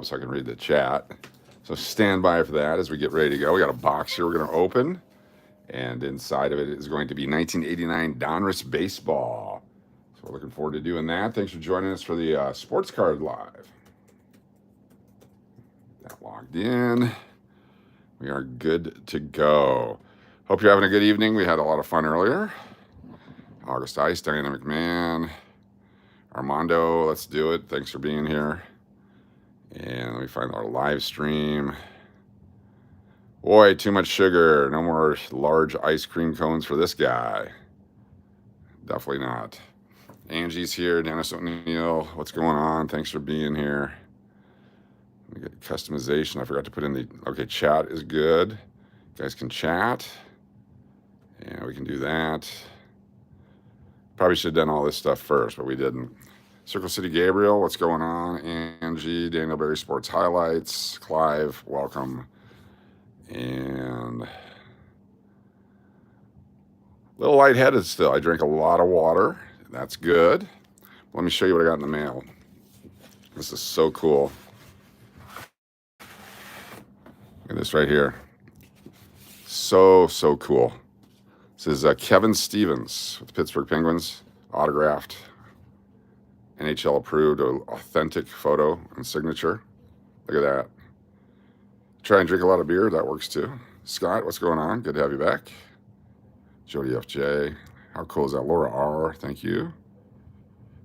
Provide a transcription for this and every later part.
so I can read the chat. So stand by for that as we get ready to go. We got a box here we're going to open, and inside of it is going to be 1989 Donruss baseball. So we're looking forward to doing that. Thanks for joining us for the Sports Card Live. Got logged in. We are good to go. Hope you're having a good evening. We had a lot of fun earlier. August Ice, Diane McMahon, Armando, let's do it. Thanks for being here. And let me find our live stream. Boy, too much sugar. No more large ice cream cones for this guy. Definitely not. Angie's here. Dennis O'Neill, what's going on? Thanks for being here. Let me get customization. I forgot to put in the... Okay, chat is good. You guys can chat. And we can do that. Probably should have done all this stuff first, but we didn't. Circle City Gabriel, what's going on? Angie, Daniel Berry Sports Highlights, Clive, welcome. And a little lightheaded still. I drank a lot of water. That's good. Let me show you what I got in the mail. This is so cool. Look at this right here. So cool. This is Kevin Stevens with the Pittsburgh Penguins, autographed, NHL approved, authentic photo and signature. Look at that. Try and drink a lot of beer, that works too. Scott, what's going on? Good to have you back. Jody FJ, how cool is that? Laura R, thank you.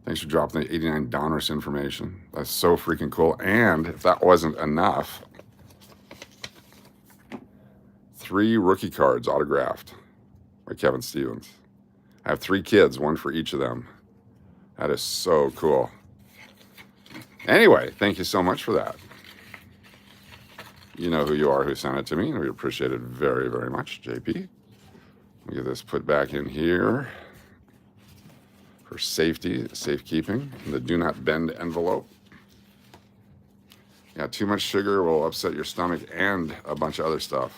Thanks for dropping the 89 Donruss information. That's so freaking cool. And if that wasn't enough, 3 rookie cards autographed by Kevin Stevens. I have 3 kids, one for each of them. That is so cool. Anyway, thank you so much for that. You know who you are who sent it to me, and we appreciate it very, very much, JP. Let me get this put back in here for safety, safekeeping, in the do not bend envelope. Yeah, too much sugar will upset your stomach and a bunch of other stuff.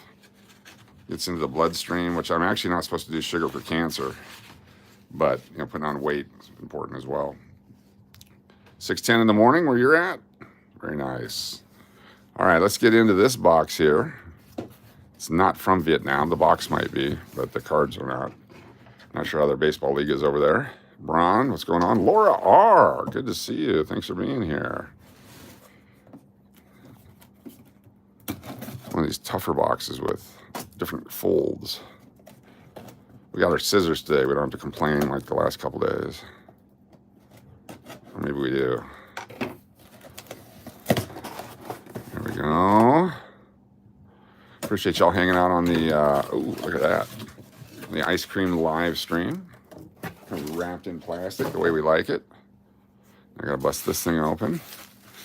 Gets into the bloodstream, which I'm actually not supposed to do sugar for cancer, but you know, putting on weight is important as well. 6:10 in the morning, where you're at? Very nice. All right, let's get into this box here. It's not from Vietnam. The box might be, but the cards are not. Not sure how their baseball league is over there. Bron, what's going on? Laura R, good to see you. Thanks for being here. One of these tougher boxes with different folds. We got our scissors today. We don't have to complain like the last couple days. Or maybe we do. There we go. Appreciate y'all hanging out on the, oh, look at that. The ice cream live stream. Kind of wrapped in plastic the way we like it. I gotta bust this thing open.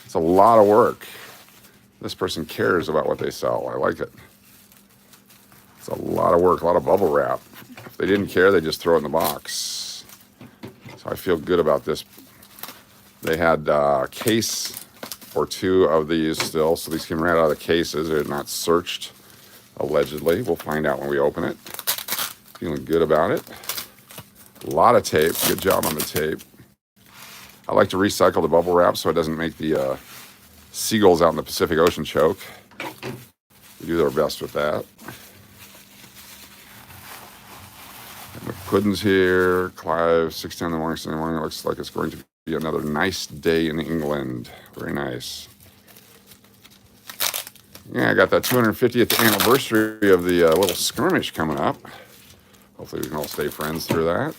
It's a lot of work. This person cares about what they sell. I like it. It's a lot of work, a lot of bubble wrap. If they didn't care, they just throw it in the box. So I feel good about this. They had a case or 2 of these still, so these came right out of the cases. They're not searched, allegedly. We'll find out when we open it. Feeling good about it. A lot of tape. Good job on the tape. I like to recycle the bubble wrap so it doesn't make the seagulls out in the Pacific Ocean choke. We do our best with that. McPuddin's here. Clive, 6:10 in the morning, Sunday morning. It looks like it's going to be another nice day in England. Very nice. Yeah, I got that 250th anniversary of the little skirmish coming up. Hopefully we can all stay friends through that.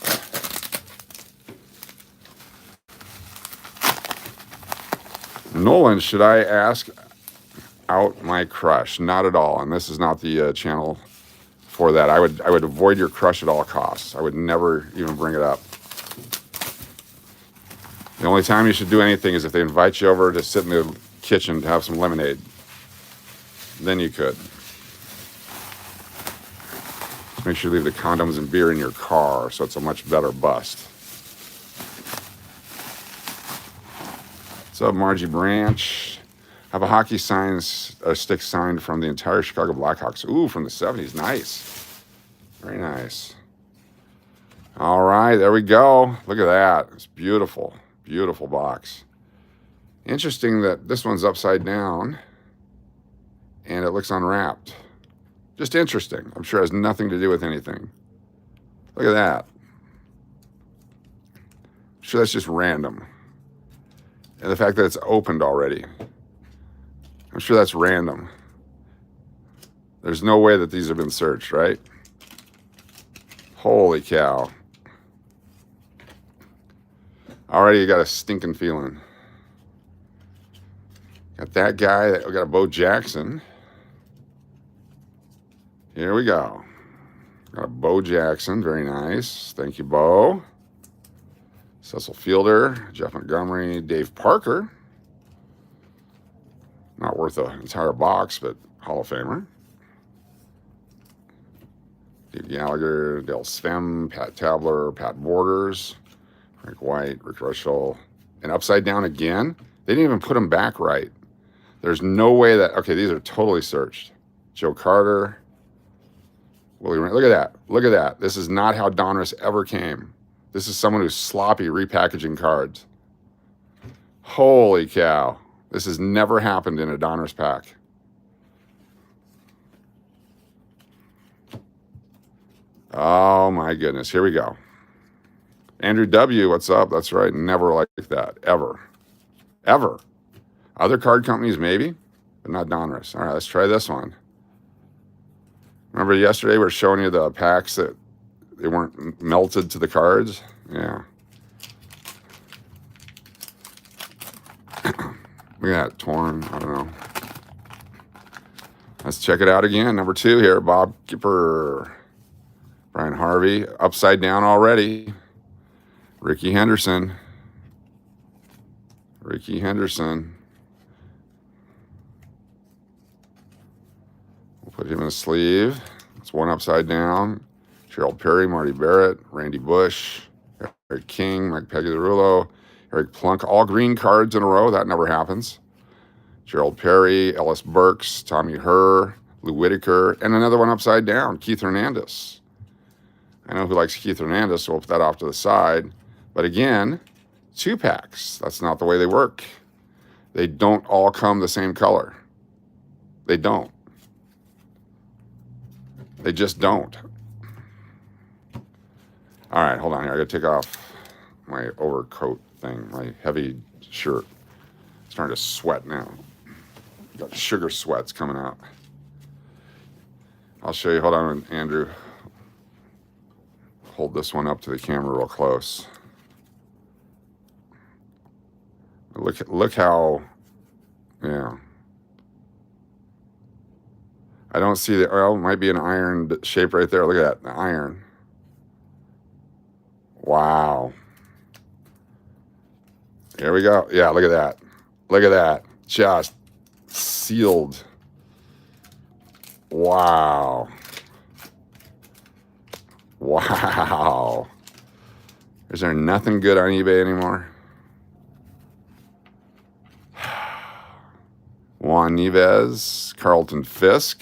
Nolan, should I ask out my crush? Not at all. And this is not the channel for that. I would avoid your crush at all costs. I would never even bring it up. The only time you should do anything is if they invite you over to sit in the kitchen to have some lemonade. Then you could. Make sure you leave the condoms and beer in your car so it's a much better bust. What's up, Margie Branch? Have a hockey stick signed from the entire Chicago Blackhawks. Ooh, from the 70s. Nice. Very nice. All right, there we go. Look at that. It's beautiful. Beautiful box. Interesting that this one's upside down and it looks unwrapped. Just interesting. I'm sure it has nothing to do with anything. Look at that. I'm sure that's just random. And the fact that it's opened already. I'm sure that's random. There's no way that these have been searched, right? Holy cow. Already you got a stinking feeling. Got that guy. We got a Bo Jackson. Here we go. Got a Bo Jackson. Very nice. Thank you, Bo. Cecil Fielder, Jeff Montgomery, Dave Parker. Not worth an entire box, but Hall of Famer. Dave Gallagher, Dale Svem, Pat Tabler, Pat Borders, Frank White, Rick Rushell. And upside down again. They didn't even put them back right. There's no way that, okay, these are totally searched. Joe Carter. Willie, look at that. Look at that. This is not how Donruss ever came. This is someone who's sloppy repackaging cards. Holy cow. This has never happened in a Donruss pack. Oh my goodness. Here we go. Andrew W., what's up? That's right. Never like that. Ever. Ever. Other card companies, maybe, but not Donruss. All right, let's try this one. Remember yesterday we were showing you the packs that they weren't melted to the cards? Yeah. Look at that, torn. I don't know. Let's check it out again. Number 2 here, Bob Kipper. Brian Harvey, upside down already. Ricky Henderson. Ricky Henderson. We'll put him in a sleeve. That's one upside down. Gerald Perry, Marty Barrett, Randy Bush, Eric King, Mike Pegularullo, Eric Plunk. All green cards in a row. That never happens. Gerald Perry, Ellis Burks, Tommy Herr, Lou Whitaker, and another one upside down, Keith Hernandez. I know who likes Keith Hernandez, so we'll put that off to the side. But again, 2 packs. That's not the way they work. They don't all come the same color. They don't. They just don't. All right, hold on here. I got to take off my overcoat thing, my heavy shirt. It's starting to sweat now. Got sugar sweats coming out. I'll show you. Hold on, Andrew. Hold this one up to the camera real close. Look how, yeah. I don't see the, oh, it might be an iron shape right there. Look at that, the iron. Wow. Here we go. Yeah, look at that. Look at that. Just sealed. Wow. Wow. Is there nothing good on eBay anymore? Juan Nieves, Carlton Fisk,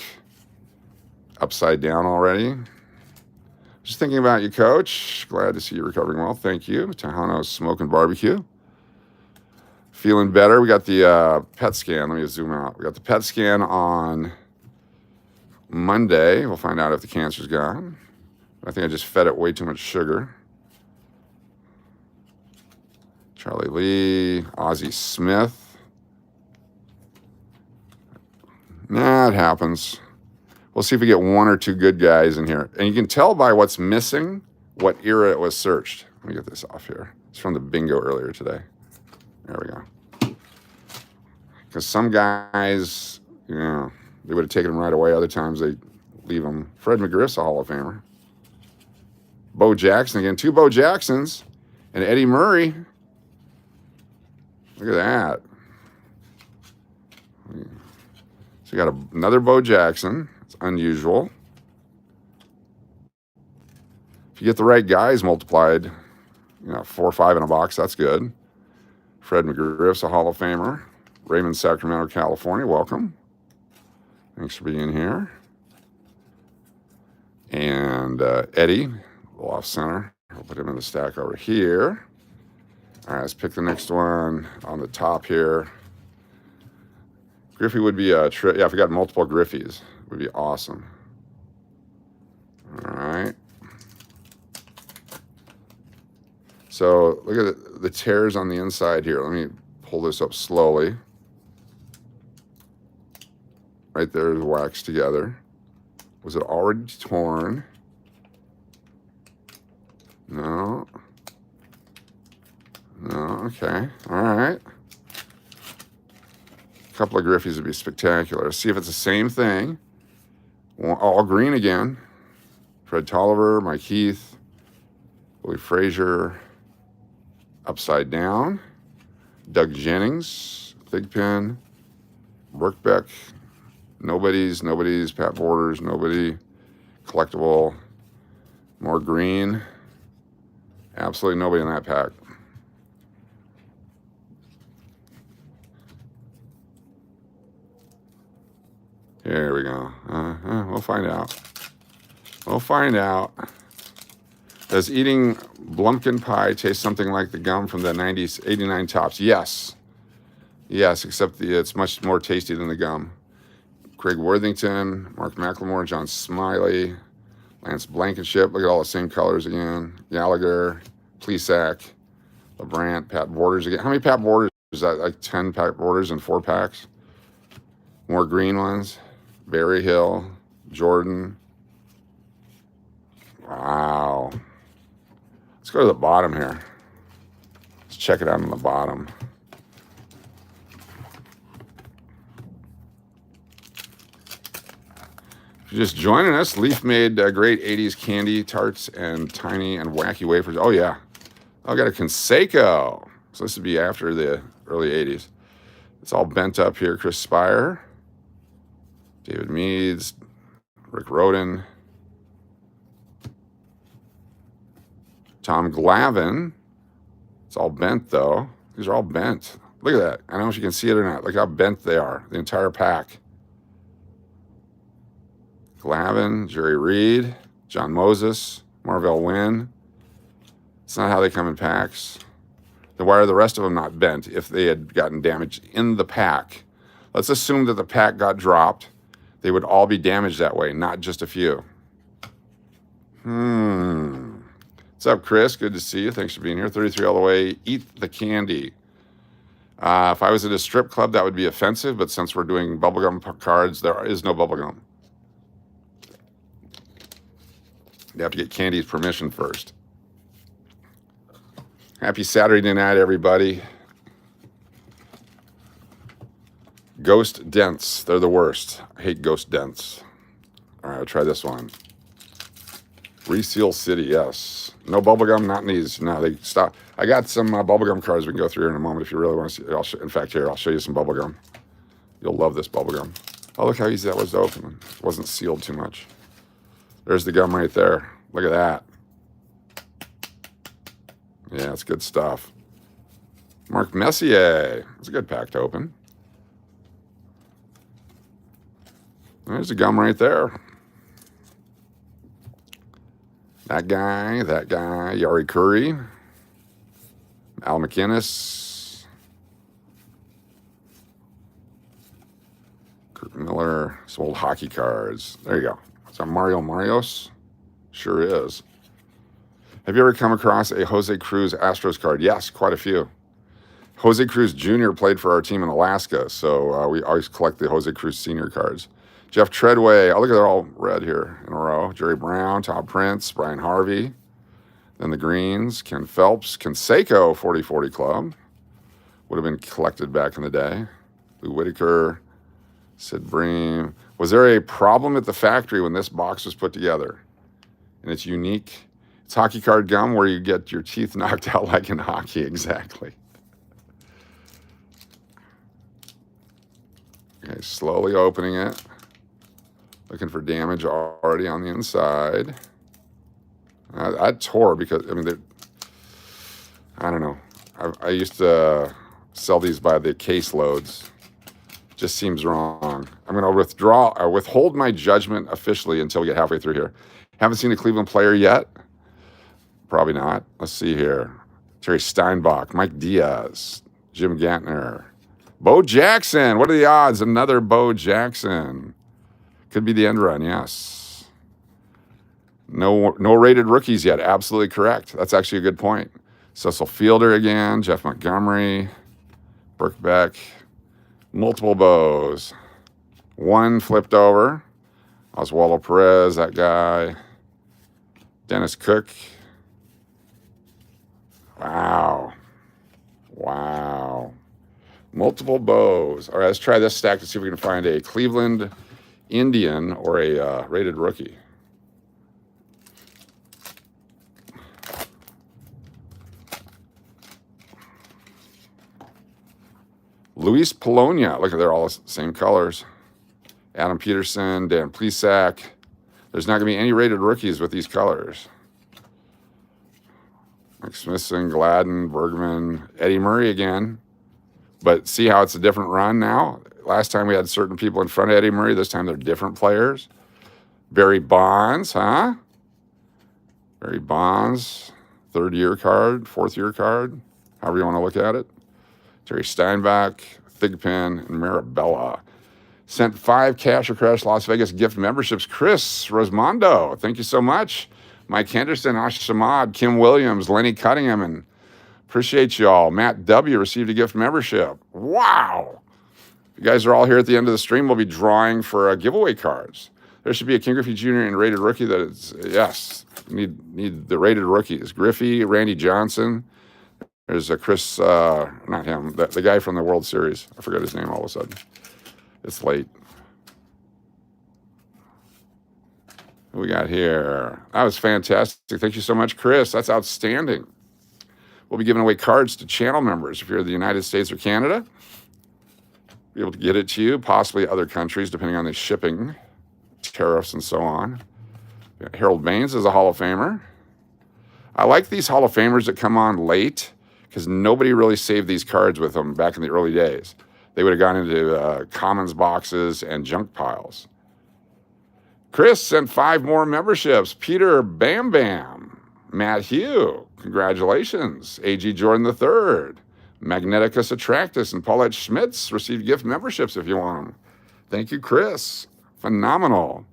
upside down already. Just thinking about you, Coach. Glad to see you recovering well. Thank you. Tejano Smoke and Barbecue. Feeling better. We got the PET scan. Let me zoom out. We got the PET scan on Monday. We'll find out if the cancer's gone. I think I just fed it way too much sugar. Charlie Lee, Ozzie Smith. Nah, it happens. We'll see if we get 1 or 2 good guys in here. And you can tell by what's missing what era it was searched. Let me get this off here. It's from the bingo earlier today. There we go. Because some guys, you know, they would have taken them right away. Other times they leave them. Fred McGriff's a Hall of Famer. Bo Jackson again. 2 Bo Jacksons. And Eddie Murray. Look at that. So you got another Bo Jackson. It's unusual. If you get the right guys multiplied, you know, 4 or 5 in a box, that's good. Fred McGriff's a Hall of Famer. Raymond, Sacramento, California, welcome. Thanks for being here. And Eddie, off center. I'll put him in the stack over here. All right, let's pick the next one on the top here. Griffey would be a trip. Yeah, if we got multiple Griffies, it would be awesome. All right. So look at the tears on the inside here. Let me pull this up slowly. Right there is waxed together. Was it already torn? No. No, okay. All right. A couple of Griffies would be spectacular. Let's see if it's the same thing. All green again. Fred Tolliver, Mike Heath, Willie Frazier, Upside Down, Doug Jennings, Thigpen, Brookbeck, Nobody's, Pat Borders, Nobody, Collectible, more green. Absolutely nobody in that pack. Here we go. We'll find out. We'll find out. Does eating Blumpkin pie taste something like the gum from the 90s, 89 Tops? Yes. Yes, except it's much more tasty than the gum. Craig Worthington, Mark McLemore, John Smiley, Lance Blankenship. Look at all the same colors again. Gallagher, Plesac, LeBrant, Pat Borders again. How many Pat Borders? Is that like 10 Pat Borders in 4 packs? More green ones. Barry Hill, Jordan. Wow. Let's go to the bottom here. Let's check it out on the bottom. If you're just joining us, Leaf made great 80s candy tarts and tiny and wacky wafers. Oh, yeah. I got a Conseco. So this would be after the early 80s. It's all bent up here. Chris Spire, David Meads, Rick Roden, Tom Glavine. It's all bent, though. These are all bent. Look at that. I don't know if you can see it or not. Look how bent they are. The entire pack. Glavine, Jerry Reed, John Moses, Marvell Wynn. It's not how they come in packs. Then why are the rest of them not bent if they had gotten damaged in the pack? Let's assume that the pack got dropped. They would all be damaged that way, not just a few. What's up, Chris? Good to see you. Thanks for being here. 33 all the way. Eat the candy. If I was at a strip club, that would be offensive, but since we're doing bubblegum cards, there is no bubblegum. You have to get Candy's permission first. Happy Saturday night, everybody. Ghost Dents. They're the worst. I hate Ghost Dents. All right, I'll try this one. Reseal City, yes. No bubblegum, not in these. No, they stop. I got some bubblegum cards we can go through here in a moment if you really want to see. In fact, here, I'll show you some bubblegum. You'll love this bubblegum. Oh, look how easy that was to open. It wasn't sealed too much. There's the gum right there. Look at that. Yeah, it's good stuff. Mark Messier. It's a good pack to open. There's the gum right there. That guy, Yari Curry, Al McInnes, Kirk Miller, some old hockey cards. There you go. Is that Mario Marios? Sure is. Have you ever come across a Jose Cruz Astros card? Yes, quite a few. Jose Cruz Jr. played for our team in Alaska, so we always collect the Jose Cruz Sr. cards. Jeff Treadway. Oh, look at they're all red here in a row. Jerry Brown, Todd Prince, Brian Harvey. Then the greens. Ken Phelps. Conseco 40-40 Club. Would have been collected back in the day. Lou Whitaker. Sid Bream. Was there a problem at the factory when this box was put together? And it's unique. It's hockey card gum where you get your teeth knocked out like in hockey. Exactly. Okay, slowly opening it. Looking for damage already on the inside. I tore because, I mean, I don't know. I used to sell these by the case loads. Just seems wrong. I'm going to withhold my judgment officially until we get halfway through here. Haven't seen a Cleveland player yet? Probably not. Let's see here. Terry Steinbach, Mike Diaz, Jim Gantner, Bo Jackson. What are the odds? Another Bo Jackson. Could be the end run, yes. No rated rookies yet. Absolutely correct. That's actually a good point. Cecil Fielder again, Jeff Montgomery, Burke Beck, multiple Bows. One flipped over. Oswaldo Perez, that guy. Dennis Cook. Wow. Wow. Multiple Bows. All right, let's try this stack to see if we can find a Cleveland Indian or a rated rookie. Luis Polonia. Look, they're all the same colors. Adam Peterson, Dan Plesac. There's not going to be any rated rookies with these colors. Mike Smithson, Gladden, Bergman, Eddie Murray again. But see how it's a different run now? Last time we had certain people in front of Eddie Murray. This time they're different players. Barry Bonds, huh? Barry Bonds, third-year card, fourth-year card, however you want to look at it. Terry Steinbach, Thigpen, and Marabella. Sent 5 Cash or Crash Las Vegas gift memberships. Chris Rosmondo, thank you so much. Mike Henderson, Ash Samad, Kim Williams, Lenny Cunningham, and appreciate y'all. Matt W. received a gift membership. Wow. You guys are all here at the end of the stream. We'll be drawing for giveaway cards. There should be a King Griffey Jr. and rated rookie that is, yes, need the rated rookies. Griffey, Randy Johnson. There's a Chris, not him, the guy from the World Series. I forgot his name all of a sudden. It's late. What we got here? That was fantastic. Thank you so much, Chris. That's outstanding. We'll be giving away cards to channel members. If you're in the United States or Canada, be able to get it to you, possibly other countries, depending on the shipping, tariffs, and so on. Harold Baines is a Hall of Famer. I like these Hall of Famers that come on late because nobody really saved these cards with them back in the early days. They would have gone into commons boxes and junk piles. Chris sent 5 more memberships. Peter Bam Bam. Matt Hugh. Congratulations. A.G. Jordan III. Magneticus Attractus and Paulette Schmitz received gift memberships if you want them. Thank you, Chris. Phenomenal.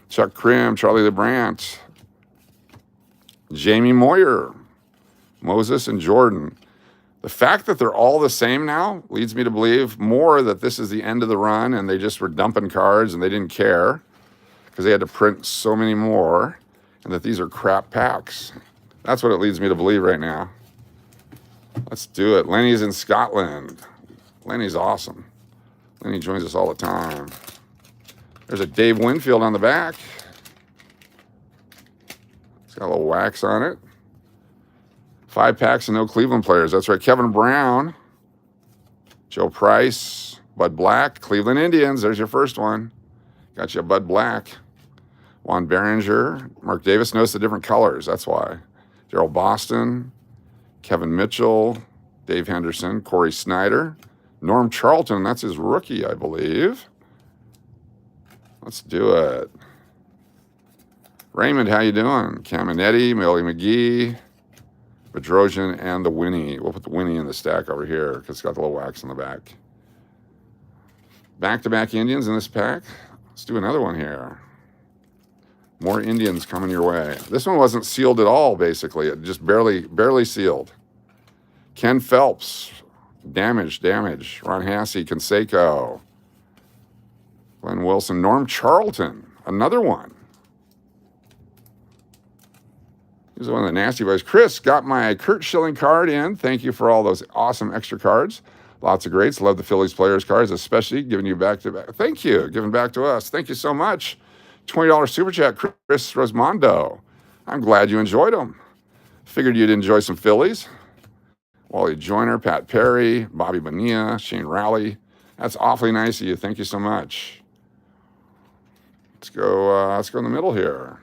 Chuck Krim, Charlie LeBrant, Jamie Moyer, Moses, and Jordan. The fact that they're all the same now leads me to believe more that this is the end of the run and they just were dumping cards and they didn't care because they had to print so many more and that these are crap packs. That's what it leads me to believe right now. Let's do it. Lenny's in Scotland. Lenny's awesome. Lenny joins us all the time. There's a Dave Winfield on the back. It's got a little wax on it. 5 packs and no Cleveland players. That's right. Kevin Brown, Joe Price, Bud Black, Cleveland Indians. There's your first one. Got you a Bud Black. Juan Behringer, Mark Davis. Notice the different colors. That's why. Gerald Boston, Kevin Mitchell, Dave Henderson, Corey Snider, Norm Charlton. That's his rookie, I believe. Let's do it. Raymond, how you doing? Caminetti, Millie McGee, Bedrosian, and the Winnie. We'll put the Winnie in the stack over here because it's got the little wax in the back. Back-to-back Indians in this pack. Let's do another one here. More Indians coming your way. This one wasn't sealed at all, basically. It just barely sealed. Ken Phelps, Damage. Ron Hassey, Canseco. Glenn Wilson, Norm Charlton, another one. He's one of the nasty boys. Chris got my Kurt Schilling card in. Thank you for all those awesome extra cards. Lots of greats. Love the Phillies players cards, especially giving you back to back. Thank you. Giving back to us. Thank you so much. $20 super chat, Chris Rosmondo. I'm glad you enjoyed them. Figured you'd enjoy some Phillies. Wally Joyner, Pat Perry, Bobby Bonilla, Shane Rowley. That's awfully nice of you. Thank you so much. Let's go in the middle here.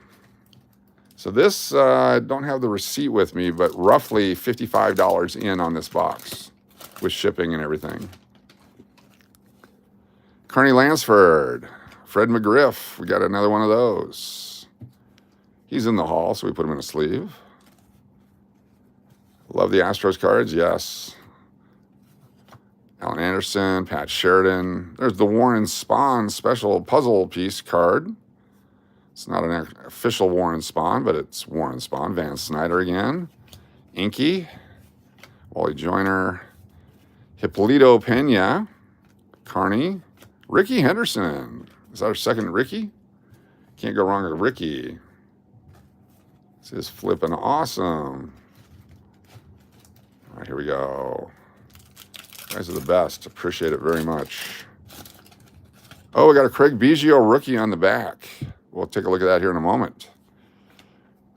So this, I don't have the receipt with me, but roughly $55 in on this box with shipping and everything. Carney Lansford, Fred McGriff. We got another one of those. He's in the hall, so we put him in a sleeve. Love the Astros cards, yes. Alan Anderson, Pat Sheridan. There's the Warren Spahn special puzzle piece card. It's not an official Warren Spahn, but it's Warren Spahn. Van Snider again. Inky. Wally Joyner. Hippolito Pena. Carney. Ricky Henderson. Is that our second Ricky? Can't go wrong with Ricky. This is flipping awesome. All right, here we go. You guys are the best. Appreciate it very much. Oh, we got a Craig Biggio rookie on the back. We'll take a look at that here in a moment.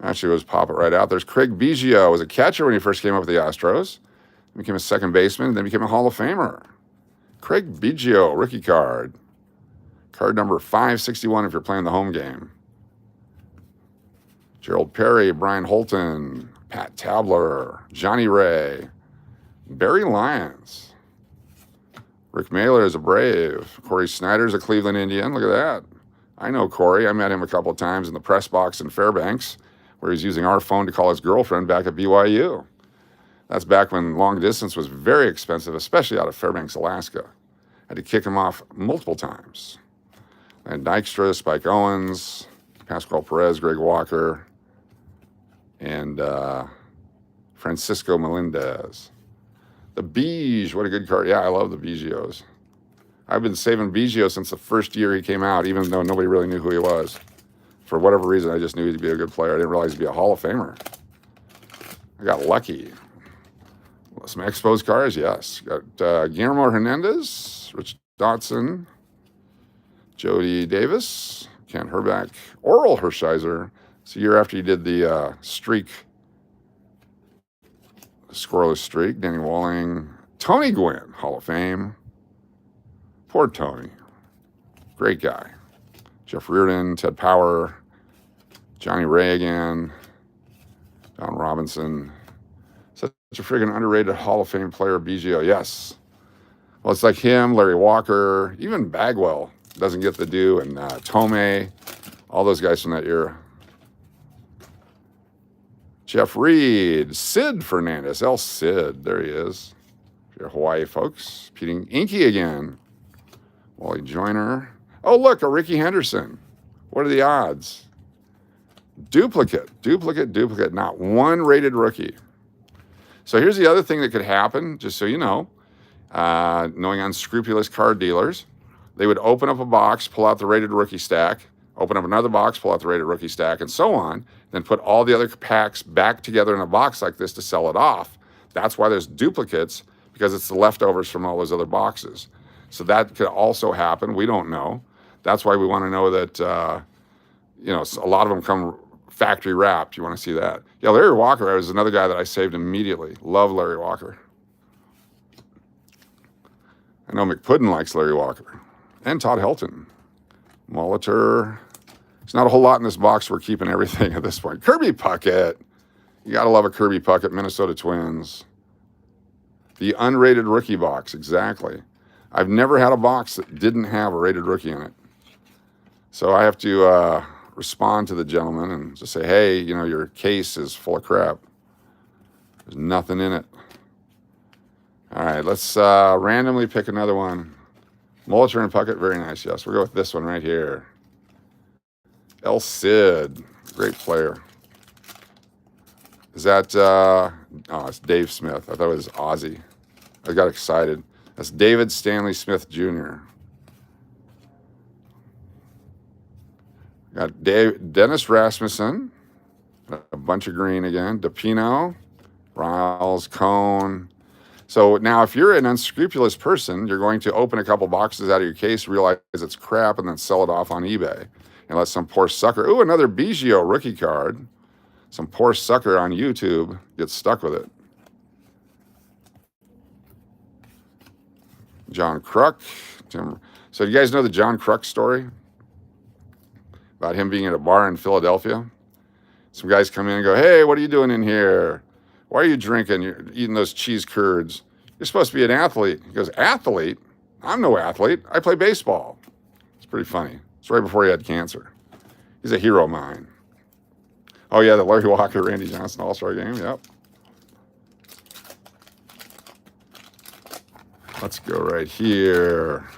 Actually, let's pop it right out. There's Craig Biggio. Was a catcher when he first came up with the Astros. Became a second baseman, then became a Hall of Famer. Craig Biggio, rookie card. Card number 561 if you're playing the home game. Gerald Perry, Brian Holton, Pat Tabler, Johnny Ray, Barry Lyons. Rick Mailer is a Brave. Corey Snyder's a Cleveland Indian. Look at that. I know Corey. I met him a couple of times in the press box in Fairbanks, where he's using our phone to call his girlfriend back at BYU. That's back when long distance was very expensive, especially out of Fairbanks, Alaska. Had to kick him off multiple times. And Dykstra, Spike Owens, Pascual Perez, Greg Walker, and Francisco Melendez. The Beige, what a good card. Yeah, I love the Biggios. I've been saving Biggio since the first year he came out, even though nobody really knew who he was. For whatever reason, I just knew he'd be a good player. I didn't realize he'd be a Hall of Famer. I got lucky. Some Expos cards, yes. Got Guillermo Hernandez, Rich Dotson, Jody Davis, Ken Herbeck, Oral Hershiser. It's a year after he did the streak, scoreless streak. Danny Walling, Tony Gwynn, Hall of Fame. Poor Tony. Great guy. Jeff Reardon, Ted Power, Johnny Ray again, Don Robinson. Such a friggin' underrated Hall of Fame player, Biggio. Yes. Well, it's like him, Larry Walker, even Bagwell doesn't get the due, and Tomei, all those guys from that era. Jeff Reed, Sid Fernandez, El Cid, there he is. Your Hawaii folks. Pete Inky again. Wally Joyner. Oh, look, a Ricky Henderson. What are the odds? Duplicate. Not one rated rookie. So here's the other thing that could happen, just so you know. Knowing unscrupulous card dealers, they would open up a box, pull out the rated rookie stack, open up another box, pull out the rated rookie stack, and so on, then put all the other packs back together in a box like this to sell it off. That's why there's duplicates, because it's the leftovers from all those other boxes. So that could also happen. We don't know. That's why we want to know that, a lot of them come factory wrapped. You want to see that. Yeah, Larry Walker was another guy that I saved immediately. Love Larry Walker. I know McPuddin likes Larry Walker. And Todd Helton. Molitor. There's not a whole lot in this box. We're keeping everything at this point. Kirby Puckett. You got to love a Kirby Puckett. Minnesota Twins. The unrated rookie box. Exactly. I've never had a box that didn't have a rated rookie in it. So I have to respond to the gentleman and just say, hey, your case is full of crap. There's nothing in it. All right, let's randomly pick another one. Molitor and Puckett, very nice, yes. We'll go with this one right here. El Cid, great player. Is that, it's Dave Smith. I thought it was Ozzy. I got excited. That's David Stanley Smith Jr. Got Dennis Rasmussen, a bunch of green again. DePino, Riles, Cone. So now if you're an unscrupulous person, you're going to open a couple boxes out of your case, realize it's crap, and then sell it off on eBay. And let some poor sucker, ooh, another Biggio rookie card. Some poor sucker on YouTube gets stuck with it. John Kruk. So you guys know the John Kruk story? About him being at a bar in Philadelphia. Some guys come in and go, hey, what are you doing in here? Why are you drinking? You're eating those cheese curds. You're supposed to be an athlete. He goes, athlete? I'm no athlete. I play baseball. It's pretty funny. It's right before he had cancer. He's a hero of mine. Oh, yeah, the Larry Walker, Randy Johnson All-Star game. Yep. Let's go right here.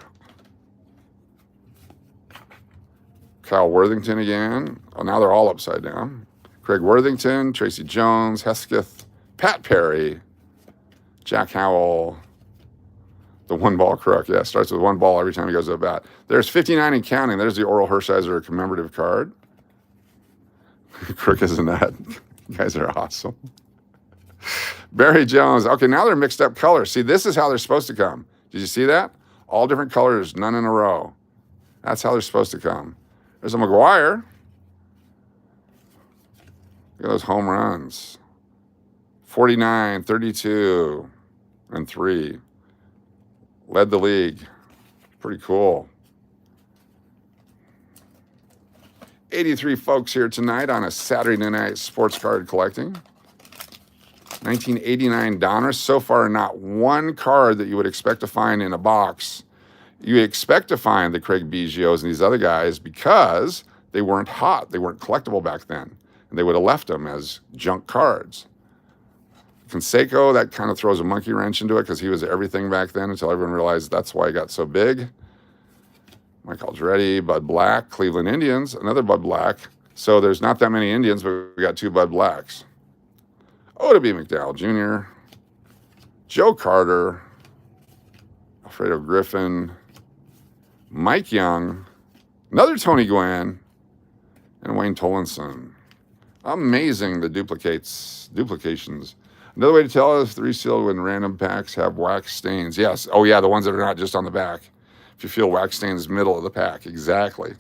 Kyle Worthington again. Oh, now they're all upside down. Craig Worthington, Tracy Jones, Hesketh, Pat Perry, Jack Howell, the one ball crook. Yeah, starts with one ball every time he goes to the bat. There's 59 and counting. There's the Oral Hershiser commemorative card. Crook isn't that. You guys are awesome. Barry Jones. Okay, now they're mixed up colors. See, this is how they're supposed to come. Did you see that? All different colors, none in a row. That's how they're supposed to come. There's a McGuire. Look at those home runs. 49, 32, and 3. Led the league. Pretty cool. 83 folks here tonight on a Saturday night sports card collecting. 1989 Donruss. So far, not one card that you would expect to find in a box. You expect to find the Craig Biggio's and these other guys because they weren't hot. They weren't collectible back then. And they would have left them as junk cards. Canseco, that kind of throws a monkey wrench into it because he was everything back then until everyone realized that's why he got so big. Mike Aldretti, Bud Black, Cleveland Indians, another Bud Black. So there's not that many Indians, but we got 2 Bud Blacks. Oda B. McDowell Jr., Joe Carter, Alfredo Griffin, Mike Young, another Tony Gwynn, and Wayne Tollinson. Amazing, the duplications. Another way to tell is 3 sealed when random packs have wax stains. Yes. Oh, yeah, the ones that are not just on the back. If you feel wax stains, middle of the pack. Exactly.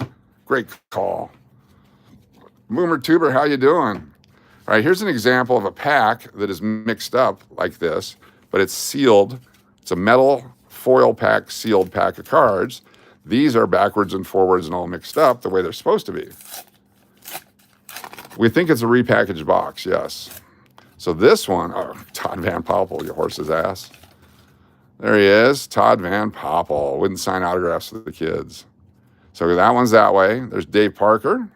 Great call. Boomer Tuber, how you doing? All right, here's an example of a pack that is mixed up like this, but it's sealed. It's a metal foil pack, sealed pack of cards. These are backwards and forwards and all mixed up the way they're supposed to be. We think it's a repackaged box, yes. So this one, oh, Todd Van Poppel, you horse's ass. There he is, Todd Van Poppel. Wouldn't sign autographs to the kids. So that one's that way. There's Dave Parker.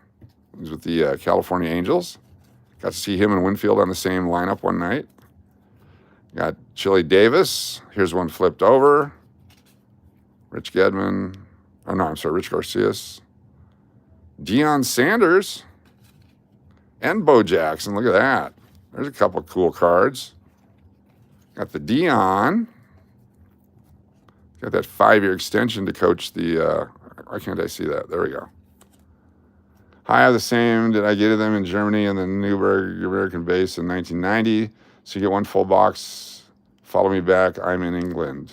He's with the California Angels. Got to see him and Winfield on the same lineup one night. Got Chili Davis. Here's one flipped over. Rich Gedman. Oh, no, I'm sorry, Rich Garcias. Deion Sanders. And Bo Jackson. Look at that. There's a couple cool cards. Got the Deion. Got that 5-year extension to coach the, why can't I see that? There we go. Hi, the same. Did I get them in Germany and the Newburgh American base in 1990? So you get 1 full box. Follow me back. I'm in England.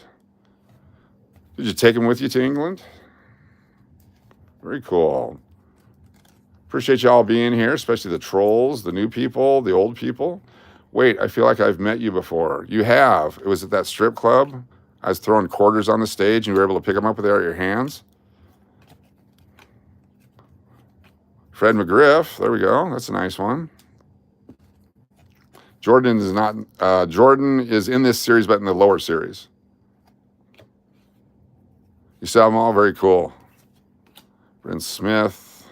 Did you take them with you to England? Very cool. Appreciate y'all being here, especially the trolls, the new people, the old people. Wait, I feel like I've met you before. You have. It was at that strip club. I was throwing quarters on the stage, and you were able to pick them up with your hands. Fred McGriff. There we go. That's a nice one. Jordan is not. Jordan is in this series, but in the lower series. You saw them all. Very cool. Brent Smith,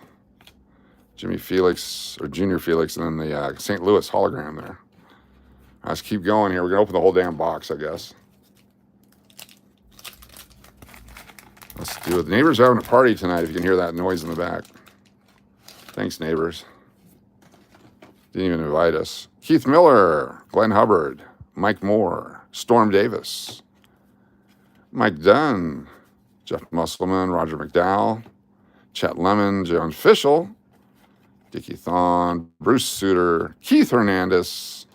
Jimmy Felix, or Junior Felix, and then the St. Louis hologram there. Let's keep going here. We're going to open the whole damn box, I guess. Let's do it. The neighbors are having a party tonight, if you can hear that noise in the back. Thanks, neighbors. Didn't even invite us. Keith Miller, Glenn Hubbard, Mike Moore, Storm Davis, Mike Dunn, Jeff Musselman, Roger McDowell, Chet Lemon, John Fischel, Dickie Thon, Bruce Suter, Keith Hernandez,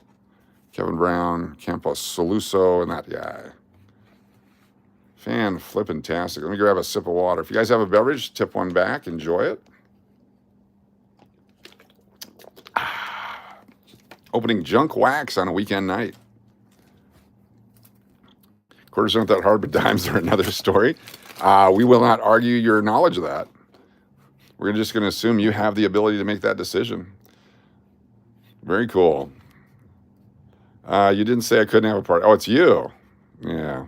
Kevin Brown, Campos Soluso, and that guy. Fan-flippin-tastic. Let me grab a sip of water. If you guys have a beverage, tip one back. Enjoy it. Opening junk wax on a weekend night. Quarters aren't that hard, but dimes are another story. We will not argue your knowledge of that. We're just going to assume you have the ability to make that decision. Very cool. You didn't say I couldn't have a party. Oh, it's you. Yeah.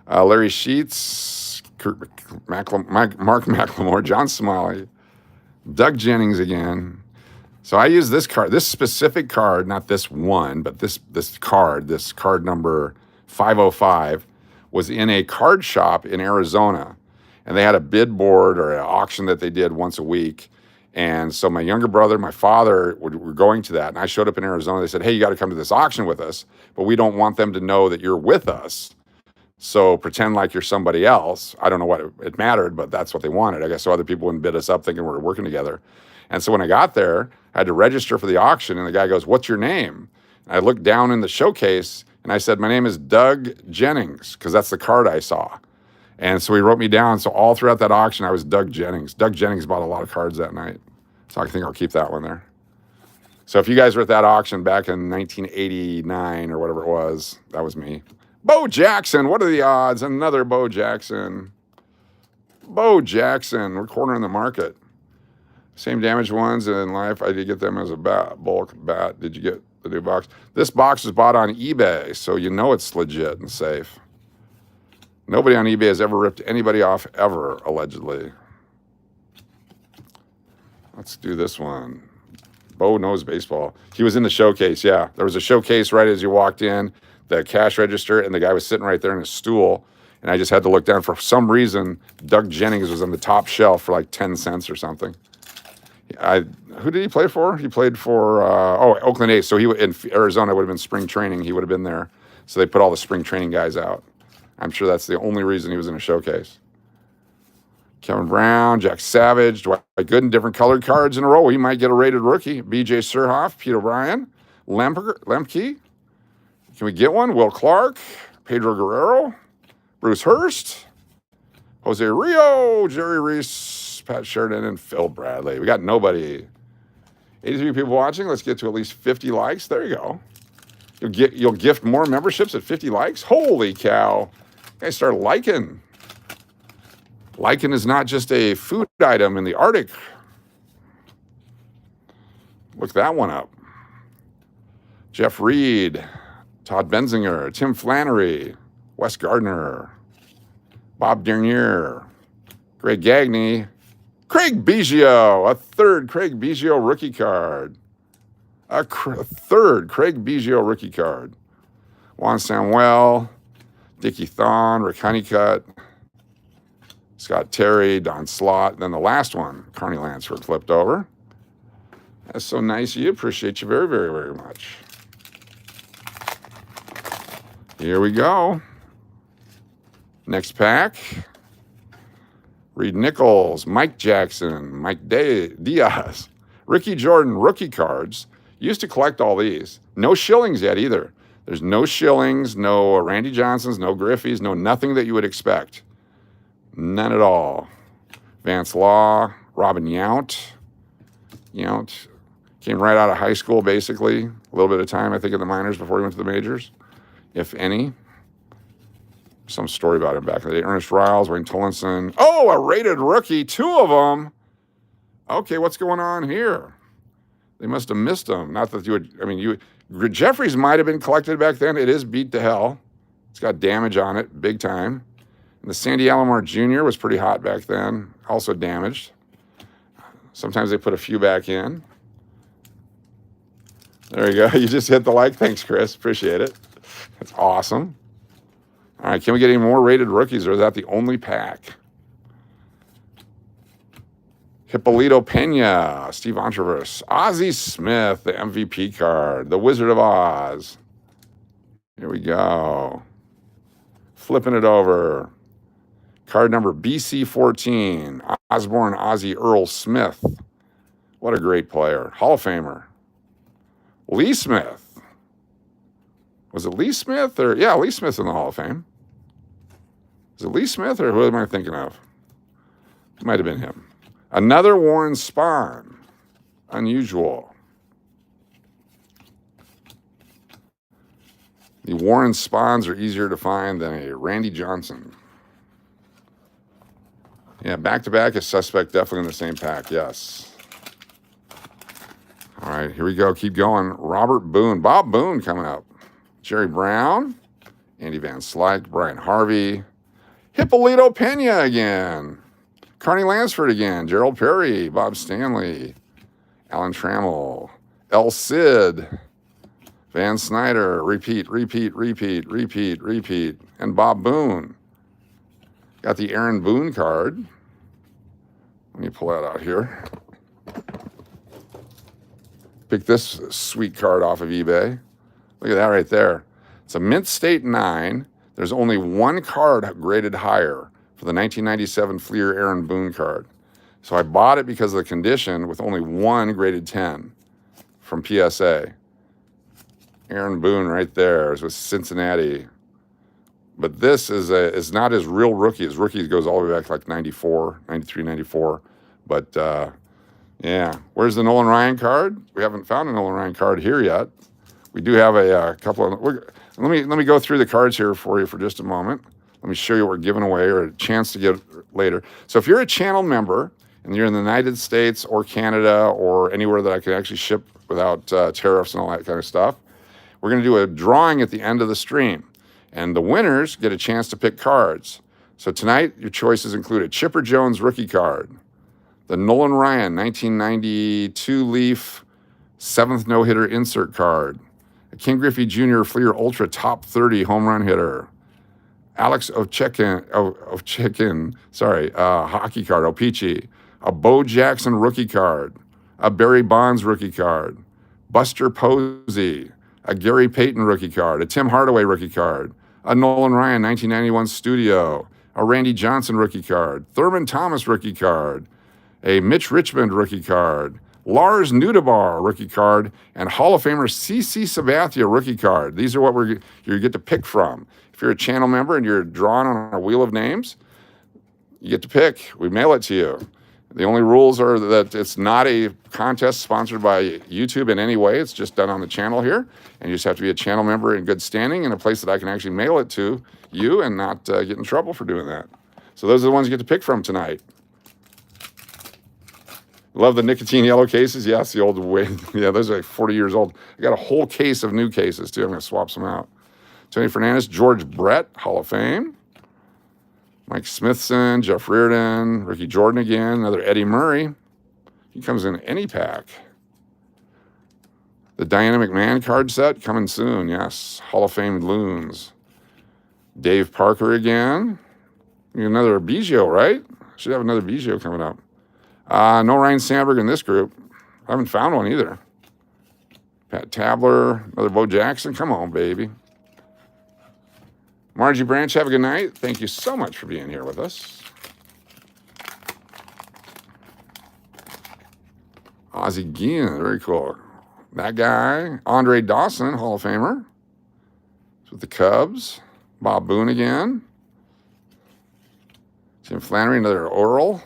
Larry Sheets, Mark McLemore, John Smalley, Doug Jennings again. So I use this card, this specific card, not this one, but this card number 505, was in a card shop in Arizona. And they had a bid board or an auction that they did once a week. And so my younger brother, my father were going to that. And I showed up in Arizona. They said, hey, you got to come to this auction with us, but we don't want them to know that you're with us. So pretend like you're somebody else. I don't know what it mattered, but that's what they wanted. I guess so other people wouldn't bid us up thinking we were working together. And so when I got there, I had to register for the auction. And the guy goes, what's your name? And I looked down in the showcase and I said, my name is Doug Jennings, because that's the card I saw. And so he wrote me down. So all throughout that auction, I was Doug Jennings. Doug Jennings bought a lot of cards that night. So I think I'll keep that one there. So if you guys were at that auction back in 1989 or whatever it was, that was me. Bo Jackson, what are the odds? Another Bo Jackson. Bo Jackson, we're cornering the market. Same damaged ones in life. I did get them as a bulk bat. Did you get the new box? This box was bought on eBay, so you know it's legit and safe. Nobody on eBay has ever ripped anybody off ever, allegedly. Let's do this one. Bo knows baseball. He was in the showcase, yeah. There was a showcase right as you walked in, the cash register, and the guy was sitting right there in his stool. And I just had to look down. For some reason, Doug Jennings was on the top shelf for like 10 cents or something. Who did he play for? He played for, Oakland A's. So he in Arizona would have been spring training. He would have been there. So they put all the spring training guys out. I'm sure that's the only reason he was in a showcase. Kevin Brown, Jack Savage, Dwight Gooden, different colored cards in a row. He might get a rated rookie. BJ Surhoff, Pete O'Brien, Lemke. Can we get one? Will Clark, Pedro Guerrero, Bruce Hurst, Jose Rio, Jerry Reese, Pat Sheridan, and Phil Bradley. We got nobody. 83 people watching. Let's get to at least 50 likes. There you go. You'll gift more memberships at 50 likes. Holy cow. You guys start liking. Lichen is not just a food item in the Arctic. Look that one up. Jeff Reed, Todd Benzinger, Tim Flannery, Wes Gardner, Bob Dernier, Greg Gagne, Craig Biggio, a third Craig Biggio rookie card. A third Craig Biggio rookie card. Juan Samuel, Dickie Thon, Rick Honeycutt, Scott Terry, Don Slott, and then the last one, Carney Lansford flipped over. That's so nice of you. Appreciate you very, very, very much. Here we go. Next pack. Reed Nichols, Mike Jackson, Mike Diaz, Ricky Jordan rookie cards. Used to collect all these. No Schillings yet either. There's no Schillings, no Randy Johnsons, no Griffeys, no nothing that you would expect. None at all. Vance Law, Robin Yount. Yount came right out of high school, basically. A little bit of time, I think, in the minors before he went to the majors, if any. Some story about him back in the day. Ernest Riles, Wayne Tullinson. Oh, a rated rookie, 2 of them. Okay, what's going on here? They must have missed them. Not that you would, Jeffries might have been collected back then. It is beat to hell. It's got damage on it, big time. And the Sandy Alomar Jr. was pretty hot back then, also damaged. Sometimes they put a few back in. There you go. You just hit the like. Thanks, Chris. Appreciate it. That's awesome. All right, can we get any more rated rookies, or is that the only pack? Hippolito Pena, Steve Entreverse, Ozzie Smith, the MVP card, the Wizard of Oz. Here we go. Flipping it over. Card number BC14, Osborne Ozzie Earl Smith. What a great player. Hall of Famer. Lee Smith. Was it Lee Smith? Yeah, Lee Smith's in the Hall of Fame. Is it Lee Smith, or who am I thinking of? It might have been him. Another Warren Spahn. Unusual. The Warren Spahns are easier to find than a Randy Johnson. Yeah, back-to-back is suspect, definitely in the same pack, yes. All right, here we go. Keep going. Robert Boone. Bob Boone coming up. Jerry Brown. Andy Van Slyke. Brian Harvey. Hippolito Pena again. Carney Lansford again. Gerald Perry. Bob Stanley. Alan Trammell. El Cid. Van Snider, repeat, repeat, repeat, repeat, repeat. And Bob Boone. Got the Aaron Boone card. Let me pull that out here. Pick this sweet card off of eBay. Look at that right there. It's a Mint State 9. There's only one card graded higher for the 1997 Fleer Aaron Boone card. So I bought it because of the condition with only one graded 10 from PSA. Aaron Boone right there is with Cincinnati. But this is not his real rookie. His rookie goes all the way back to like 94, 93, 94. But yeah, where's the Nolan Ryan card? We haven't found a Nolan Ryan card here yet. We do have a couple of. Let me go through the cards here for you for just a moment. Let me show you what we're giving away or a chance to get later. So if you're a channel member and you're in the United States or Canada or anywhere that I can actually ship without tariffs and all that kind of stuff, we're going to do a drawing at the end of the stream. And the winners get a chance to pick cards. So tonight, your choices include a Chipper Jones rookie card, the Nolan Ryan 1992 Leaf 7th no-hitter insert card, a Ken Griffey Jr. Fleer Ultra Top 30 home run hitter, Alex Ovechkin, hockey card, Opeachy, a Bo Jackson rookie card, a Barry Bonds rookie card, Buster Posey, a Gary Payton rookie card, a Tim Hardaway rookie card, a Nolan Ryan 1991 Studio, a Randy Johnson rookie card, Thurman Thomas rookie card, a Mitch Richmond rookie card, Lars Nudebar rookie card, and Hall of Famer CC Sabathia rookie card. These are what you get to pick from. If you're a channel member and you're drawn on a wheel of names, you get to pick. We mail it to you. The only rules are that it's not a contest sponsored by YouTube in any way. It's just done on the channel here. And you just have to be a channel member in good standing in a place that I can actually mail it to you and not get in trouble for doing that. So those are the ones you get to pick from tonight. Love the nicotine yellow cases. Yes, the old way. Yeah, those are like 40 years old. I got a whole case of new cases, too. I'm going to swap some out. Tony Fernandez, George Brett, Hall of Fame. Mike Smithson, Jeff Reardon, Ricky Jordan again, another Eddie Murray. He comes in any pack. The Diane McMahon card set coming soon, yes. Hall of Fame Loons. Dave Parker again. Another Biggio, right? Should have another Biggio coming up. No Ryan Sandberg in this group. I haven't found one either. Pat Tabler, another Bo Jackson. Come on, baby. Margie Branch, have a good night. Thank you so much for being here with us. Ozzie Guillen, very cool. That guy. Andre Dawson, Hall of Famer. He's with the Cubs. Bob Boone again. Tim Flannery, another Oral.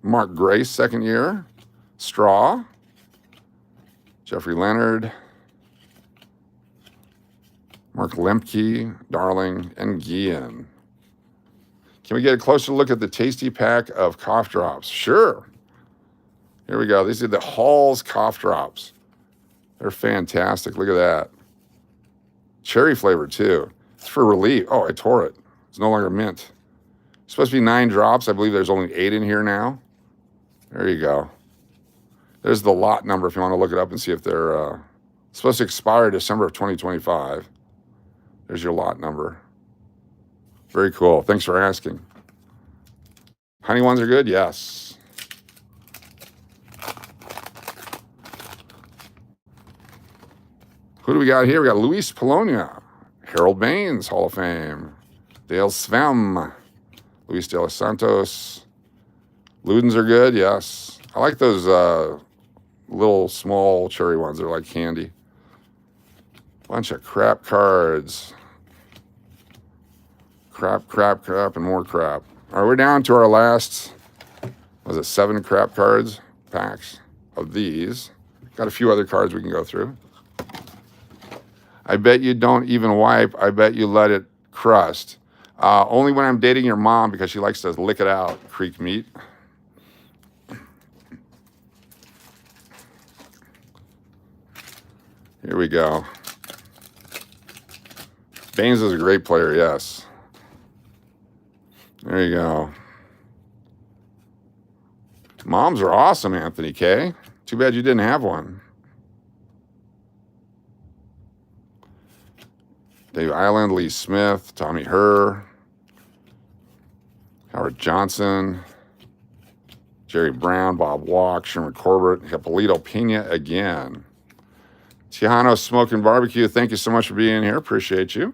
Mark Grace, second year. Straw. Jeffrey Leonard. Mark Lemke, Darling, and Guillen. Can we get a closer look at the tasty pack of cough drops? Sure. Here we go. These are the Hall's cough drops. They're fantastic. Look at that. Cherry flavor, too. It's for relief. Oh, I tore it. It's no longer mint. It's supposed to be 9 drops. I believe there's only 8 in here now. There you go. There's the lot number if you want to look it up and see if they're supposed to expire December of 2025. There's your lot number. Very cool. Thanks for asking. Honey ones are good? Yes. Who do we got here? We got Luis Polonia, Harold Baines, Hall of Fame, Dale Svem, Luis de los Santos. Ludens are good, yes. I like those little small cherry ones. They're like candy. Bunch of crap cards. Crap, and more crap. All right, we're down to our last, was it 7 crap cards packs of these. Got a few other cards we can go through. I bet you don't even wipe. I bet you let it crust. Only when I'm dating your mom because she likes to lick it out, Creek Meat. Here we go. Baines is a great player, yes. There you go. Moms are awesome, Anthony K. Too bad you didn't have one. Dave Island, Lee Smith, Tommy Herr, Howard Johnson, Jerry Brown, Bob Walk, Sherman Corbett, Hippolito Pena again. Tejano Smoking Barbecue, thank you so much for being here. Appreciate you.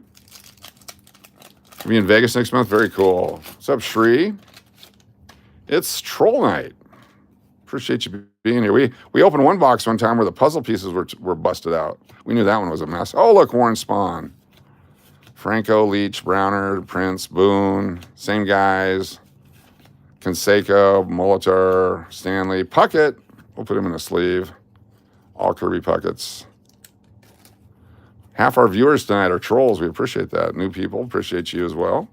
I'll be in Vegas next month. Very cool. What's up, Shree? It's Troll Night. Appreciate you being here. We opened one box one time where the puzzle pieces were busted out. We knew that one was a mess. Oh, look, Warren Spawn. Franco, Leach, Browner, Prince, Boone, same guys. Canseco, Molitor, Stanley, Puckett. We'll put him in a sleeve. All Kirby Pucketts. Half our viewers tonight are trolls. We appreciate that. New people, appreciate you as well.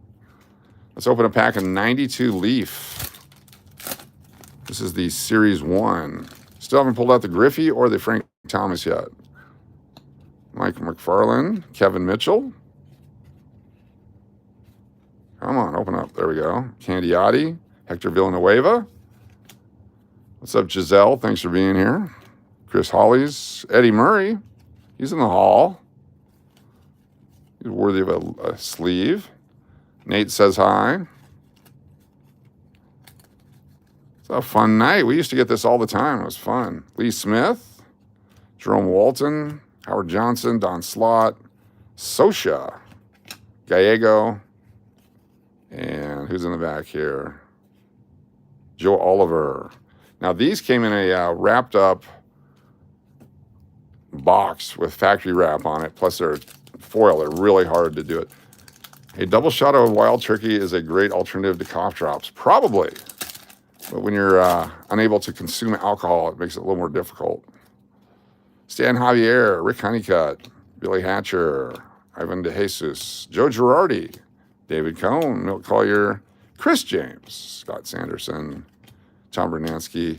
Let's open a pack of 92 Leaf. This is the Series 1. Still haven't pulled out the Griffey or the Frank Thomas yet. Mike McFarland, Kevin Mitchell. Come on, open up. There we go. Candiotti, Hector Villanueva. What's up, Giselle? Thanks for being here. Chris Hollies, Eddie Murray. He's in the hall. He's worthy of a sleeve. Nate says hi. It's a fun night. We used to get this all the time. It was fun. Lee Smith, Jerome Walton, Howard Johnson, Don Slott, Sosha, Gallego, and who's in the back here? Joe Oliver. Now, these came in a wrapped up box with factory wrap on it, plus they're foil. They're really hard to do it. A double shot of wild turkey is a great alternative to cough drops. Probably. But when you're unable to consume alcohol, it makes it a little more difficult. Stan Javier, Rick Honeycutt, Billy Hatcher, Ivan DeJesus, Joe Girardi, David Cohn, Milt Collier, Chris James, Scott Sanderson, Tom Bernansky.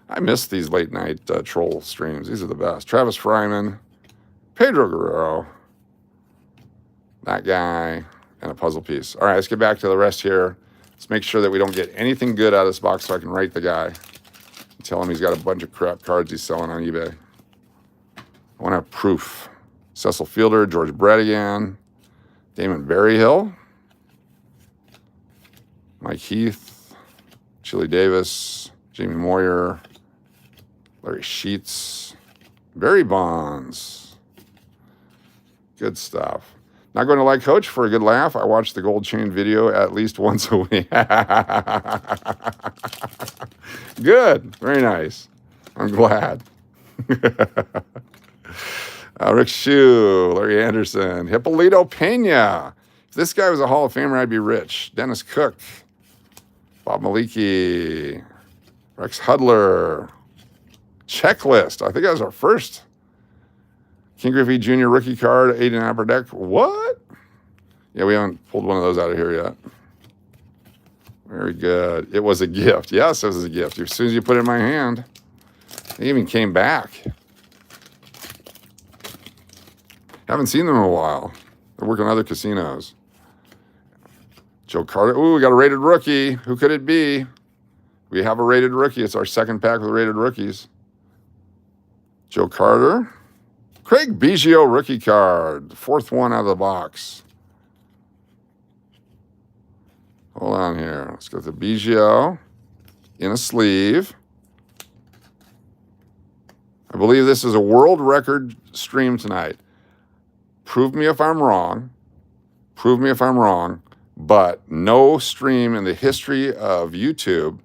I miss these late night troll streams. These are the best. Travis Fryman, Pedro Guerrero, that guy, and a puzzle piece. All right, let's get back to the rest here. Let's make sure that we don't get anything good out of this box so I can write the guy and tell him he's got a bunch of crap cards he's selling on eBay. I want to have proof. Cecil Fielder, George Bradigan, Damon Berryhill, Mike Heath, Chili Davis, Jamie Moyer, Larry Sheets, Barry Bonds. Good stuff. Not going to like Coach for a good laugh. I watch the gold chain video at least once a week. Good. Very nice. I'm glad. Rick Shue, Larry Anderson, Hippolito Pena. If this guy was a Hall of Famer, I'd be rich. Dennis Cook, Bob Maliki, Rex Hudler, Checklist. I think that was our first King Griffey Jr. rookie card, 89 upper deck. What? Yeah, we haven't pulled one of those out of here yet. Very good. It was a gift. Yes, it was a gift. As soon as you put it in my hand, it even came back. Haven't seen them in a while. They work in other casinos. Joe Carter. Ooh, we got a rated rookie. Who could it be? We have a rated rookie. It's our second pack with rated rookies. Joe Carter. Craig Biggio rookie card. The fourth one out of the box. Hold on here. Let's get the Biggio in a sleeve. I believe this is a world record stream tonight. Prove me if I'm wrong. Prove me if I'm wrong. But no stream in the history of YouTube,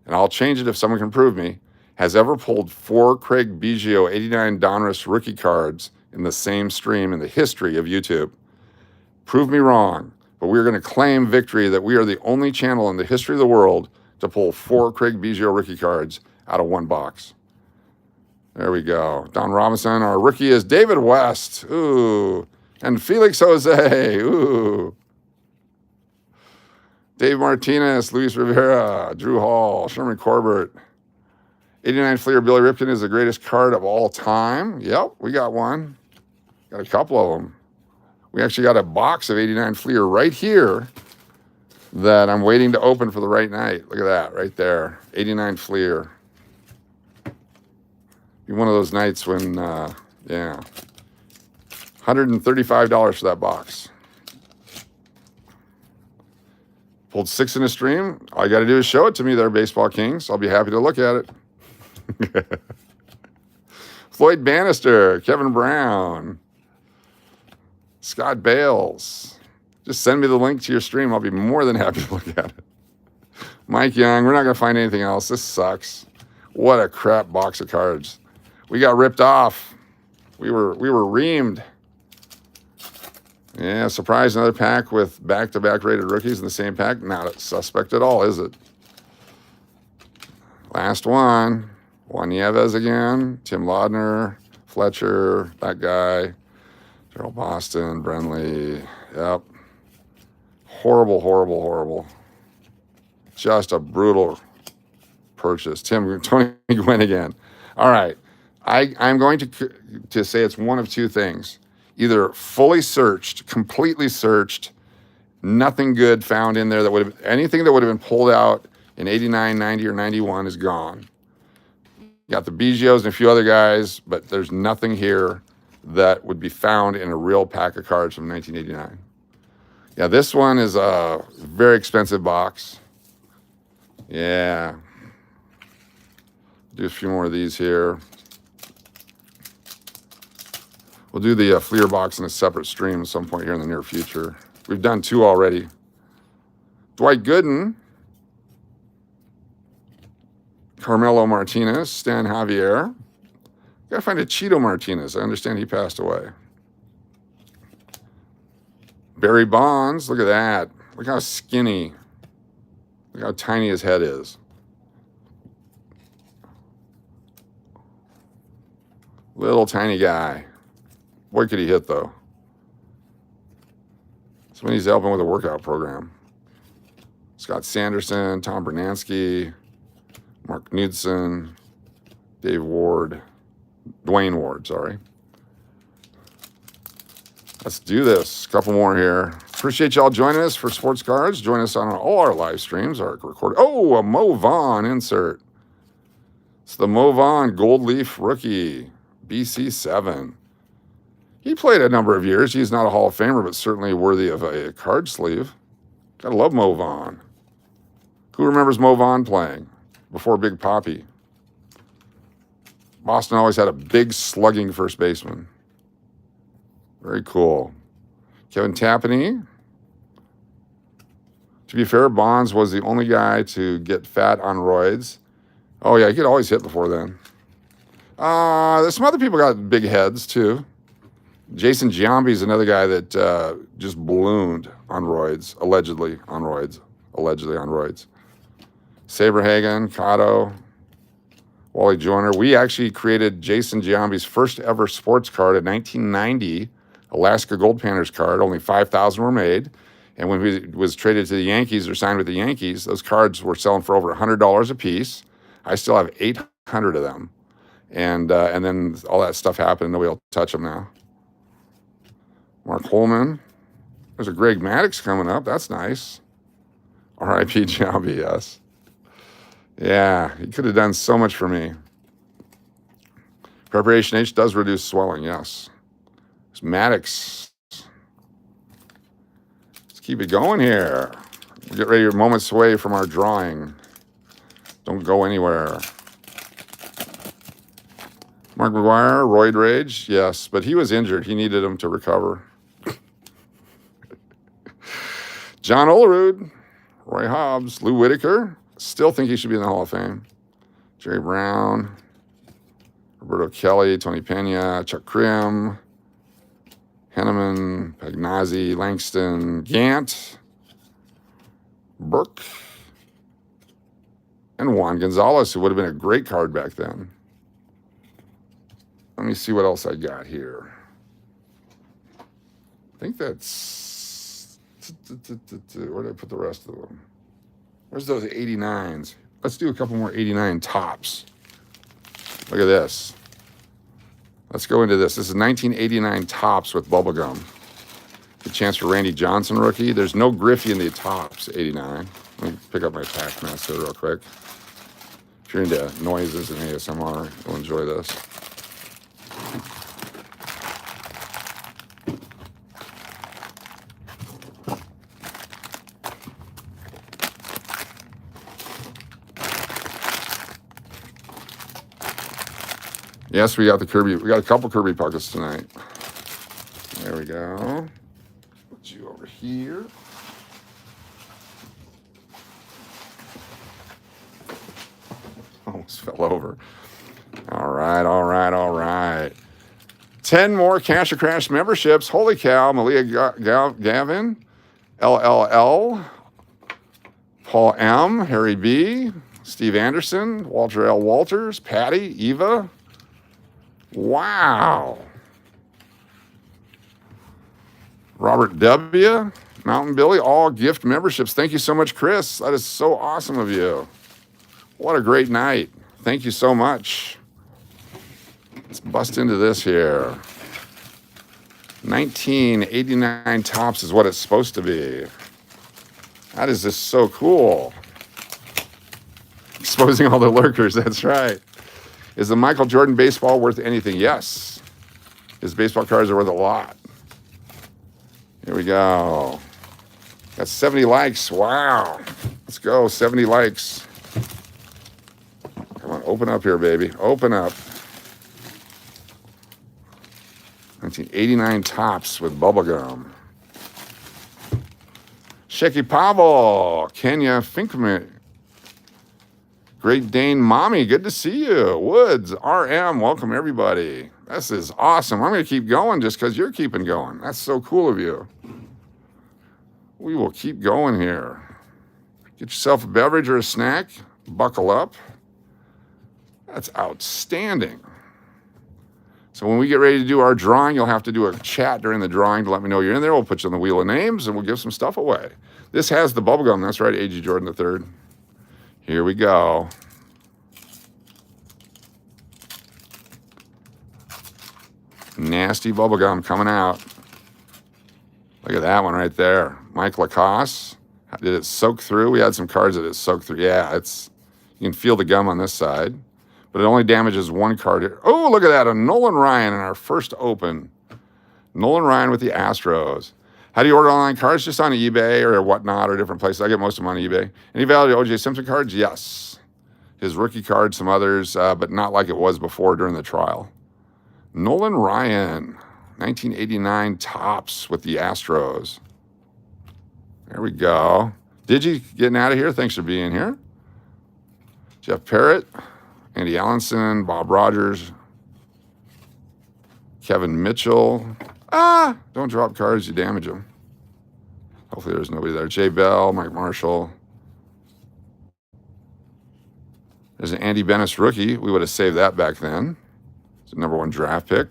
and I'll change it if someone can prove me, has ever pulled 4 Craig Biggio 89 Donruss rookie cards in the same stream in the history of YouTube. Prove me wrong, but we're going to claim victory that we are the only channel in the history of the world to pull 4 Craig Biggio rookie cards out of one box. There we go. Don Robinson, our rookie is David West. Ooh. And Felix Jose. Ooh. Dave Martinez, Luis Rivera, Drew Hall, Sherman Corbett. 89 Fleer Billy Ripken is the greatest card of all time. Yep, we got one. Got a couple of them. We actually got a box of 89 Fleer right here that I'm waiting to open for the right night. Look at that right there. 89 Fleer. Be one of those nights when, yeah. $135 for that box. Pulled 6 in a stream. All you got to do is show it to me there, Baseball Kings. I'll be happy to look at it. Floyd Bannister, Kevin Brown, Scott Bales. Just send me the link to your stream. I'll be more than happy to look at it. Mike Young, we're not going to find anything else. This sucks. What a crap box of cards. We got ripped off. We were reamed. Yeah, surprise, another pack with back-to-back rated rookies in the same pack. Not suspect at all, is it? Last one. Juan Nieves again. Tim Laudner, Fletcher, that guy. Gerald Boston, Brenly. Yep. Horrible, horrible, horrible. Just a brutal purchase. Tony Gwynn again. All right. I'm going to say it's one of two things. Either fully searched, completely searched, nothing good found in there that would have, anything that would have been pulled out in 89, 90, or 91 is gone. You got the Bigios and a few other guys, but there's nothing here that would be found in a real pack of cards from 1989. Yeah, this one is a very expensive box. Yeah. Do a few more of these here. We'll do the Fleer box in a separate stream at some point here in the near future. We've done 2 already. Dwight Gooden, Carmelo Martinez, Stan Javier. Gotta find a Cheeto Martinez. I understand he passed away. Barry Bonds, look at that. Look how skinny. Look how tiny his head is. Little tiny guy. Boy, could he hit, though. Somebody's helping with a workout program. Scott Sanderson, Tom Bernansky, Mark Knudsen, Dwayne Ward, sorry. Let's do this. A couple more here. Appreciate y'all joining us for Sports Cards. Join us on all our live streams, our recording. Oh, a Mo Vaughn insert. It's the Mo Vaughn Gold Leaf rookie, BC7. He played a number of years. He's not a Hall of Famer, but certainly worthy of a card sleeve. Gotta love Mo Vaughn. Who remembers Mo Vaughn playing before Big Papi? Boston always had a big slugging first baseman. Very cool. Kevin Tapani. To be fair, Bonds was the only guy to get fat on roids. Oh, yeah, he could always hit before then. There's some other people got big heads, too. Jason Giambi is another guy that just ballooned on roids, allegedly on roids. Saberhagen, Cotto, Wally Joyner. We actually created Jason Giambi's first ever sports card in 1990, Alaska Gold Panthers card. Only 5,000 were made. And when he was traded to the Yankees or signed with the Yankees, those cards were selling for over $100 a piece. I still have 800 of them. And then all that stuff happened and nobody will touch them now. Mark Holman. There's a Greg Maddux coming up. That's nice. R.I.P. Giambi, yes. Yeah, he could have done so much for me. Preparation H does reduce swelling, yes. It's Maddux. Let's keep it going here. We'll get ready, moments away from our drawing. Don't go anywhere. Mark McGuire, Roid Rage, yes, but he was injured. He needed him to recover. John Olerud, Roy Hobbs, Lou Whitaker. Still think he should be in the Hall of Fame. Jerry Brown, Roberto Kelly, Tony Pena, Chuck Krim, Henneman, Pagnazzi, Langston, Gant, Burke, and Juan Gonzalez, who would have been a great card back then. Let me see what else I got here. I think that's... Where did I put the rest of them? Where's those 89s? Let's do a couple more 89 tops. Look at this. Let's go into this. This is 1989 tops with bubblegum. The chance for Randy Johnson rookie. There's no Griffey in the tops, 89. Let me pick up my Packmaster real quick. If you're into noises and ASMR, you'll enjoy this. Yes, we got the Kirby. We got a couple Kirby pockets tonight. There we go. Put you over here. Almost fell over. All right, all right, all right. 10 more Cash or Crash memberships. Holy cow. Malia Gavin, LLL, Paul M, Harry B, Steve Anderson, Walter L. Walters, Patty, Eva. Wow. Robert W, Mountain Billy, all gift memberships. Thank you so much, Chris. That is so awesome of you. What a great night. Thank you so much. Let's bust into this here. 1989 Topps is what it's supposed to be. That is just so cool. Exposing all the lurkers, that's right. Is the Michael Jordan baseball worth anything? Yes. His baseball cards are worth a lot. Here we go. Got 70 likes. Wow. Let's go. 70 likes. Come on, open up here, baby. Open up. 1989 Topps with bubblegum. Shecky Pavel, Kenya Finkman, Great Dane Mommy, good to see you. Woods, RM, welcome everybody. This is awesome. I'm going to keep going just because you're keeping going. That's so cool of you. We will keep going here. Get yourself a beverage or a snack. Buckle up. That's outstanding. So when we get ready to do our drawing, you'll have to do a chat during the drawing to let me know you're in there. We'll put you on the wheel of names, and we'll give some stuff away. This has the bubblegum. That's right, A.G. Jordan III. Here we go. Nasty bubblegum coming out. Look at that one right there. Mike Lacoste. Did it soak through? We had some cards that it soaked through. Yeah, you can feel the gum on this side. But it only damages one card here. Oh, look at that. A Nolan Ryan in our first open. Nolan Ryan with the Astros. How do you order online cards? Just on eBay or whatnot or different places. I get most of them on eBay. Any value O.J. Simpson cards? Yes. His rookie cards, some others, but not like it was before during the trial. Nolan Ryan, 1989 Topps with the Astros. There we go. Digi getting out of here. Thanks for being here. Jeff Parrott. Andy Allenson, Bob Rogers, Kevin Mitchell. Don't drop cards, you damage them. Hopefully there's nobody there. Jay Bell, Mike Marshall. There's an Andy Bennis rookie. We would have saved that back then. It's a #1 draft pick.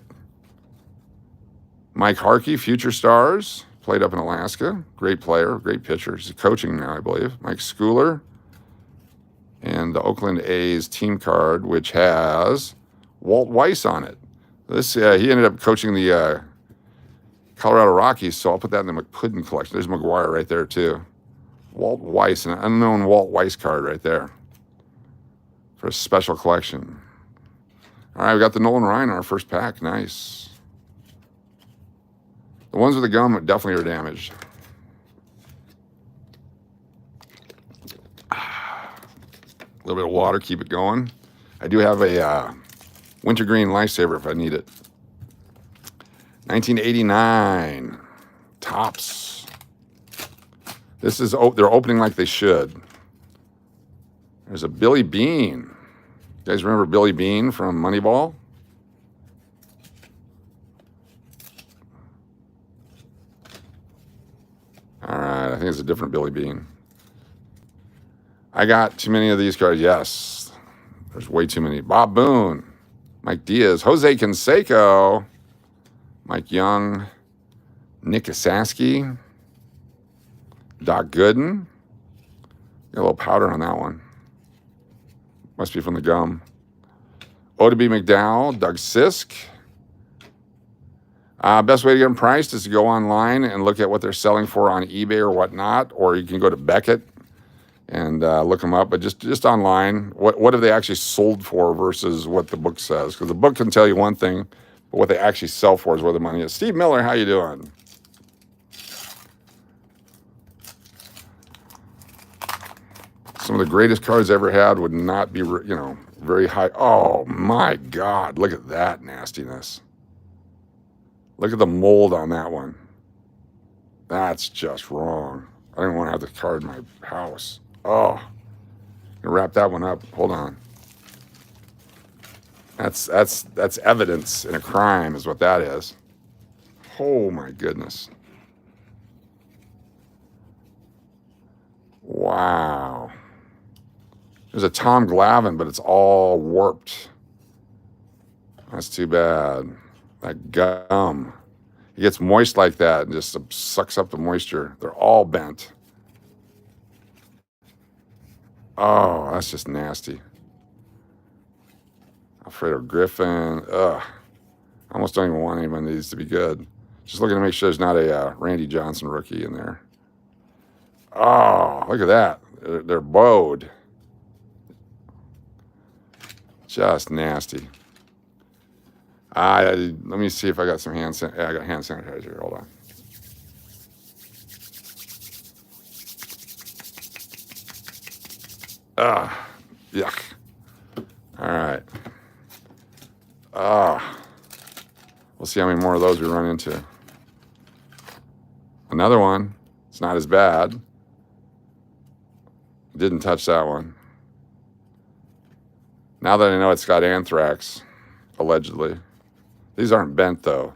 Mike Harkey, Future Stars. Played up in Alaska. Great player, great pitcher. He's coaching now, I believe. Mike Schooler. And the Oakland A's team card, which has Walt Weiss on it. This he ended up coaching the Colorado Rockies, so I'll put that in the McPuddin collection. There's McGuire right there, too. Walt Weiss, an unknown Walt Weiss card right there for a special collection. All right, we got the Nolan Ryan in our first pack. Nice. The ones with the gum definitely are damaged. A little bit of water, keep it going. I do have a wintergreen lifesaver if I need it. 1989 Topps. This is they're opening like they should. There's a Billy Bean. You guys remember Billy Bean from Moneyball? All right, I think it's a different Billy Bean. I got too many of these cards. Yes, there's way too many. Bob Boone, Mike Diaz, Jose Canseco, Mike Young, Nick Asaski, Doc Gooden. Got a little powder on that one. Must be from the gum. Odeby McDowell, Doug Sisk. Best way to get them priced is to go online and look at what they're selling for on eBay or whatnot, or you can go to Beckett and look them up. But just online, what have they actually sold for versus what the book says? Because the book can tell you one thing, but what they actually sell for is where the money is. Steve Miller, how you doing? some of the greatest cards I ever had would not be, you know, very high. Oh my God, look at that nastiness. Look at the mold on that one. That's just wrong. I don't want to have the card in my house. Oh, I'm gonna wrap that one up. Hold on. That's evidence in a crime is what that is. Oh my goodness. Wow. There's a Tom Glavine, but it's all warped. That's too bad. That gum. It gets moist like that and just sucks up the moisture. They're all bent. Oh, that's just nasty. Alfredo Griffin. Ugh. I almost don't even want any of these to be good. Just looking to make sure there's not a Randy Johnson rookie in there. Oh, look at that. They're bowed. Just nasty. Let me see if I got some hand sanitizer. Yeah, I got hand sanitizer. Hold on. Yuck. All right. We'll see how many more of those we run into. Another one. It's not as bad. Didn't touch that one. Now that I know it's got anthrax, allegedly. These aren't bent, though.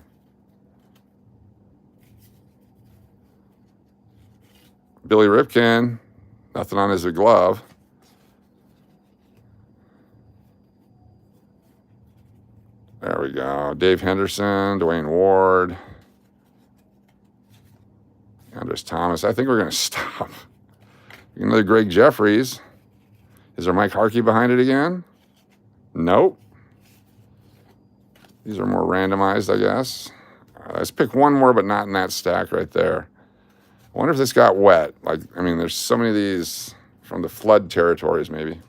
Billy Ripken. Nothing on his glove. There we go. Dave Henderson, Dwayne Ward, Andres Thomas. I think we're going to stop. Another Greg Jeffries. Is there Mike Harkey behind it again? Nope. These are more randomized, I guess. Let's pick one more, but not in that stack right there. I wonder if this got wet. Like, I mean, there's so many of these from the flood territories, maybe.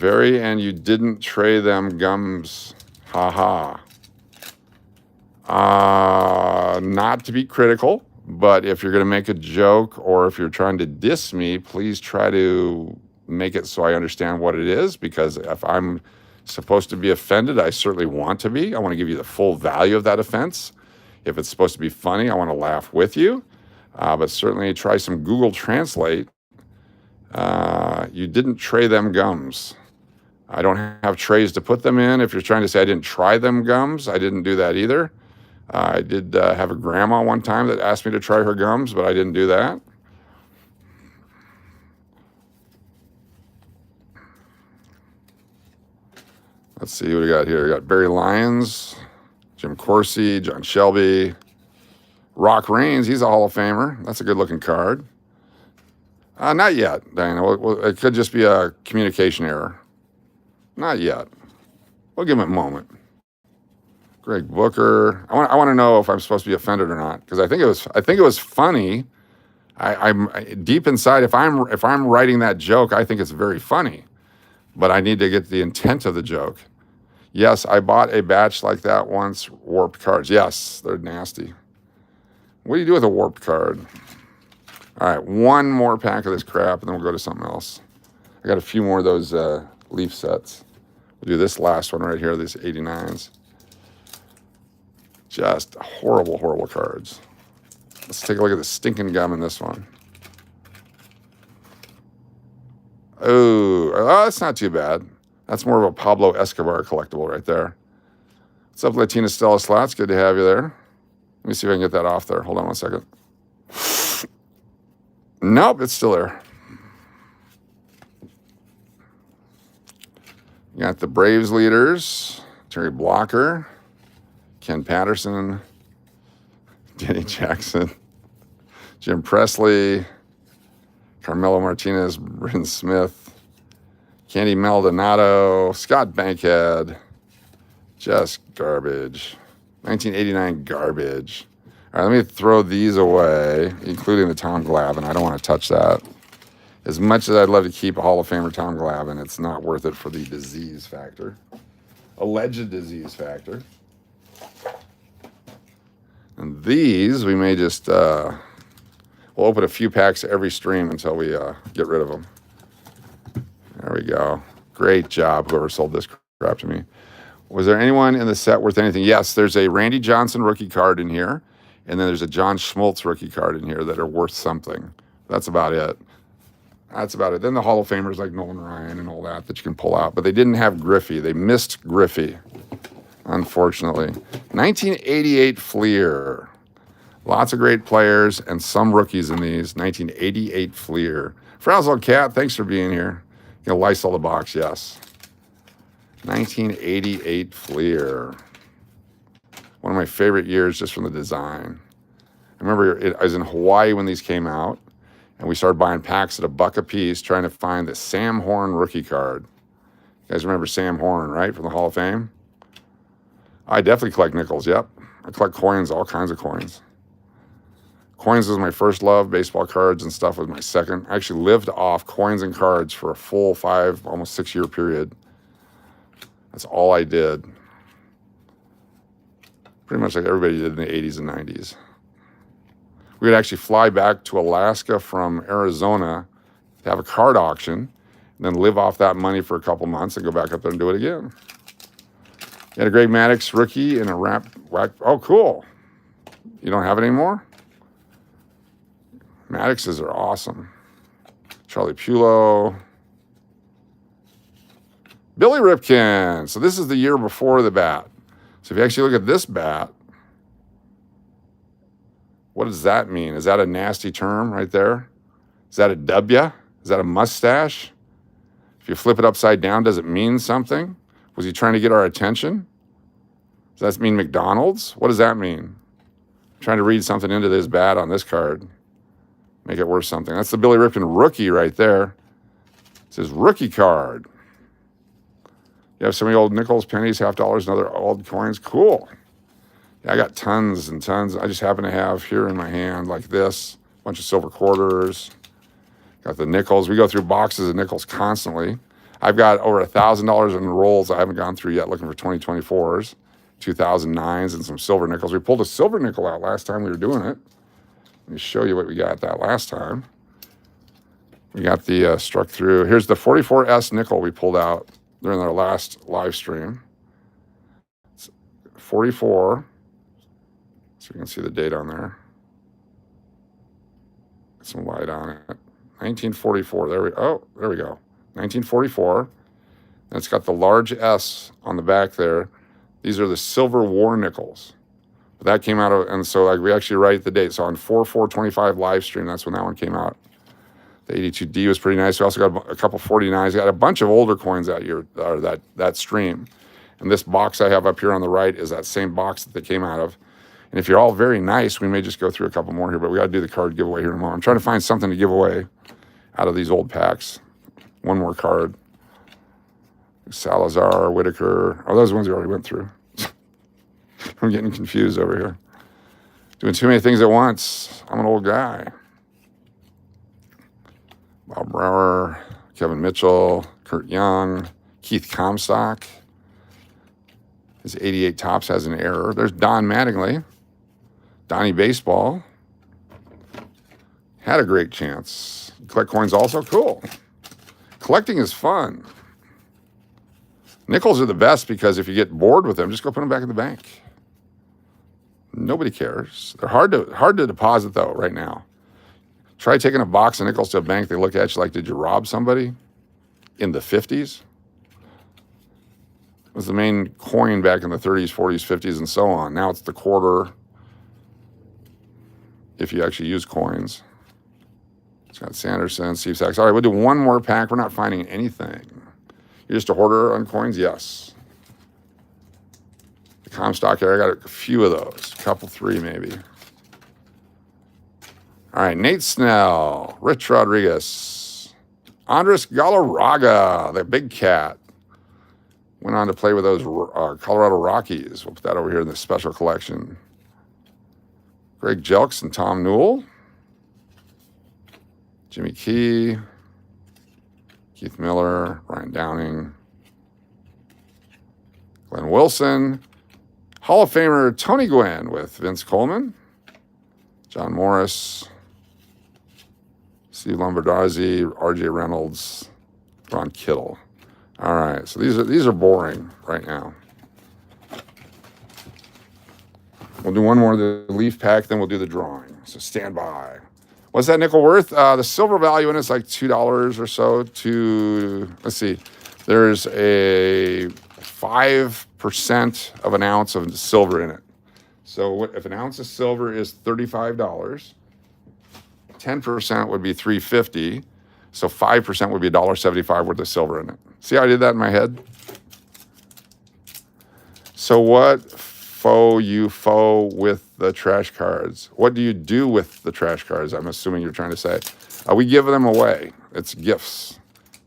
And you didn't tray them gums. Ha ha. Not to be critical, but if you're going to make a joke or if you're trying to diss me, please try to make it so I understand what it is, because if I'm supposed to be offended, I certainly want to be. I want to give you the full value of that offense. If it's supposed to be funny, I want to laugh with you. But certainly try some Google Translate. You didn't tray them gums. I don't have trays to put them in. If you're trying to say I didn't try them gums, I didn't do that either. I did have a grandma one time that asked me to try her gums, but I didn't do that. Let's see what we got here. We got Barry Lyons, Jim Corsi, John Shelby, Rock Reigns. He's a Hall of Famer. That's a good-looking card. Not yet, Diana. It could just be a communication error. Not yet. We'll give him a moment. Greg Booker. I want to know if I'm supposed to be offended or not, because I think it was funny. I'm deep inside. If I'm writing that joke, I think it's very funny, but I need to get the intent of the joke. Yes, I bought a batch like that once. Warped cards. Yes, they're nasty. What do you do with a warped card? All right, one more pack of this crap, and then we'll go to something else. I got a few more of those Leaf sets. We'll do this last one right here, these 89s. Just horrible, horrible cards. Let's take a look at the stinking gum in this one. Oh, that's not too bad. That's more of a Pablo Escobar collectible right there. What's up, Latina Stella Slots? Good to have you there. Let me see if I can get that off there. Hold on one second. Nope, it's still there. You got the Braves leaders, Terry Blocker, Ken Patterson, Danny Jackson, Jim Presley, Carmelo Martinez, Bryn Smith, Candy Maldonado, Scott Bankhead. Just garbage. 1989 garbage. All right, let me throw these away, including the Tom Glavine. I don't want to touch that. As much as I'd love to keep a Hall of Famer Tom Glavine, it's not worth it for the disease factor. Alleged disease factor. And these, we may just, We'll open a few packs every stream until we get rid of them. There we go. Great job, whoever sold this crap to me. Was there anyone in the set worth anything? Yes, there's a Randy Johnson rookie card in here, and then there's a John Schmaltz rookie card in here that are worth something. That's about it. That's about it. Then the Hall of Famers like Nolan Ryan and all that you can pull out. But they didn't have Griffey. They missed Griffey, unfortunately. 1988 Fleer. Lots of great players and some rookies in these. 1988 Fleer. Frazzle Cat, thanks for being here. You know, Lysol the box, yes. 1988 Fleer. One of my favorite years just from the design. I remember I was in Hawaii when these came out, and we started buying packs at $1 a piece trying to find the Sam Horn rookie card. You guys remember Sam Horn, right, from the Hall of Fame? I definitely collect nickels, yep. I collect coins, all kinds of coins. Coins was my first love. Baseball cards and stuff was my second. I actually lived off coins and cards for a full 5, almost 6-year period. That's all I did. Pretty much like everybody did in the 80s and 90s. We would actually fly back to Alaska from Arizona to have a card auction, and then live off that money for a couple months and go back up there and do it again. You had a Greg Maddux rookie and a whack. Oh, cool. You don't have it anymore? Maddoxes are awesome. Charlie Pulo. Billy Ripken. So this is the year before the bat. So if you actually look at this bat, what does that mean? Is that a nasty term right there? Is that a W? Is that a mustache? If you flip it upside down, does it mean something? Was he trying to get our attention? Does that mean McDonald's? What does that mean? I'm trying to read something into this bat on this card. Make it worth something. That's the Billy Ripken rookie right there. It says rookie card. You have so many old nickels, pennies, half dollars, and other old coins. Cool. Yeah, I got tons and tons. I just happen to have here in my hand like this, a bunch of silver quarters. Got the nickels. We go through boxes of nickels constantly. I've got over $1,000 in rolls I haven't gone through yet looking for 2024s, 2009s, and some silver nickels. We pulled a silver nickel out last time we were doing it. Let me show you what we got that last time. We got the struck through. Here's the 44S nickel we pulled out during our last live stream. It's 44. So you can see the date on there. Get some light on it. 1944. There we go. 1944. And it's got the large S on the back there. These are the Silver War nickels. But that came out of, and so like we actually write the date. So on 4/4/25 live stream, that's when that one came out. The 82D was pretty nice. We also got a couple 49s. We got a bunch of older coins that year, or that stream. And this box I have up here on the right is that same box that they came out of. And if you're all very nice, we may just go through a couple more here, but we got to do the card giveaway here in a moment. I'm trying to find something to give away out of these old packs. One more card. Salazar, Whitaker. Oh, those are the ones we already went through. I'm getting confused over here. Doing too many things at once. I'm an old guy. Bob Brower, Kevin Mitchell, Kurt Young, Keith Comstock. His 88 Tops has an error. There's Don Mattingly. Donnie Baseball. Had a great chance. Collect coins also? Cool. Collecting is fun. Nickels are the best because if you get bored with them, just go put them back in the bank. Nobody cares. They're hard to deposit, though, right now. Try taking a box of nickels to a bank. They look at you like, did you rob somebody in the 50s? It was the main coin back in the 30s, 40s, 50s, and so on. Now it's the quarter if you actually use coins. Scott Sanderson, Steve Saxton. All right, we'll do one more pack. We're not finding anything. You're just a hoarder on coins? Yes. The Comstock area, I got a few of those. A couple, 3 maybe. All right, Nate Snell, Rich Rodriguez, Andres Galarraga, the big cat. Went on to play with those Colorado Rockies. We'll put that over here in the special collection. Greg Jelks and Tom Newell. Jimmy Key. Keith Miller, Brian Downing. Glenn Wilson. Hall of Famer Tony Gwynn with Vince Coleman. John Morris. Steve Lombardozzi, R.J. Reynolds, Ron Kittle. All right, so these are boring right now. We'll do one more of the leaf pack, then we'll do the drawing. So stand by. What's that nickel worth? The silver value in it's like $2 or so. Let's see. There's a 5% of an ounce of silver in it. So if an ounce of silver is $35, 10% would be $3.50. So 5% would be $1.75 worth of silver in it. See how I did that in my head? So what you with the trash cards? What do you do with the trash cards? I'm assuming you're trying to say. We give them away. It's gifts.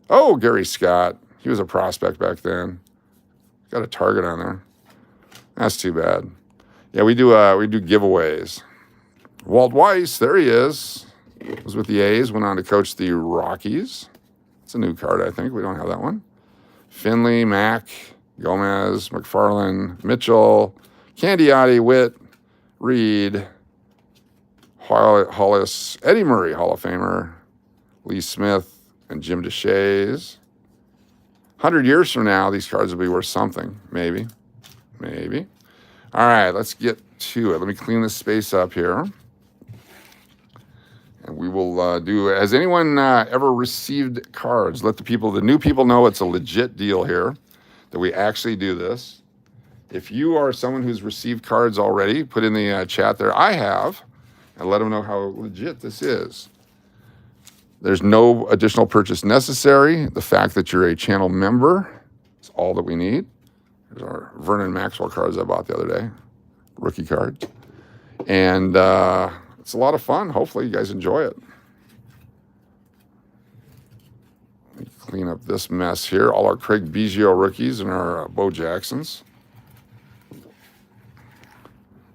Oh, Gary Scott. He was a prospect back then. Got a target on there. That's too bad. Yeah, we do giveaways. Walt Weiss, there he is. Was with the A's, went on to coach the Rockies. It's a new card, I think. We don't have that one. Finley, Mack, Gomez, McFarland, Mitchell, Candiotti, Witt, Reed, Hollis, Eddie Murray, Hall of Famer, Lee Smith, and Jim DeShays. 100 years from now, these cards will be worth something. Maybe. Maybe. All right, let's get to it. Let me clean this space up here. And we will do, has anyone ever received cards? Let the new people know it's a legit deal here, that we actually do this. If you are someone who's received cards already, put in the chat there, I have, and let them know how legit this is. There's no additional purchase necessary. The fact that you're a channel member is all that we need. There's our Vernon Maxwell cards I bought the other day, rookie cards. And it's a lot of fun. Hopefully you guys enjoy it. Let me clean up this mess here. All our Craig Biggio rookies and our Bo Jacksons.